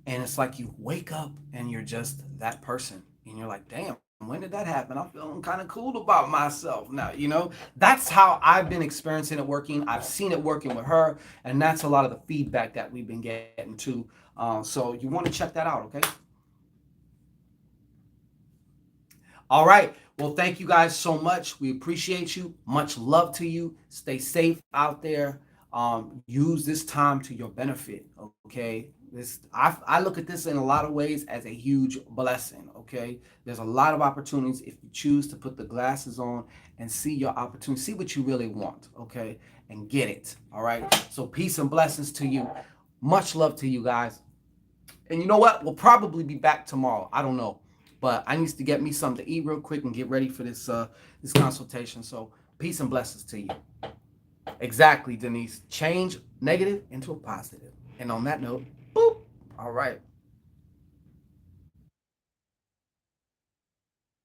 And it's like you wake up and you're just that person. And you're like, damn, when did that happen? I'm feeling kind of cool about myself now, That's how I've been experiencing it working. I've seen it working with her, and that's a lot of the feedback that we've been getting too. So you want to check that out, okay? All right. Well, thank you guys so much. We appreciate you. Much love to you. Stay safe out there. Use this time to your benefit, okay? I look at this in a lot of ways as a huge blessing, okay? There's a lot of opportunities if you choose to put the glasses on and see your opportunity, see what you really want, okay? And get it, all right? So peace and blessings to you. Much love to you guys. And you know what? We'll probably be back tomorrow. I don't know. But I need to get me something to eat real quick and get ready for this consultation. So peace and blessings to you. Exactly, Denise. Change negative into a positive. And on that note, boop. All right.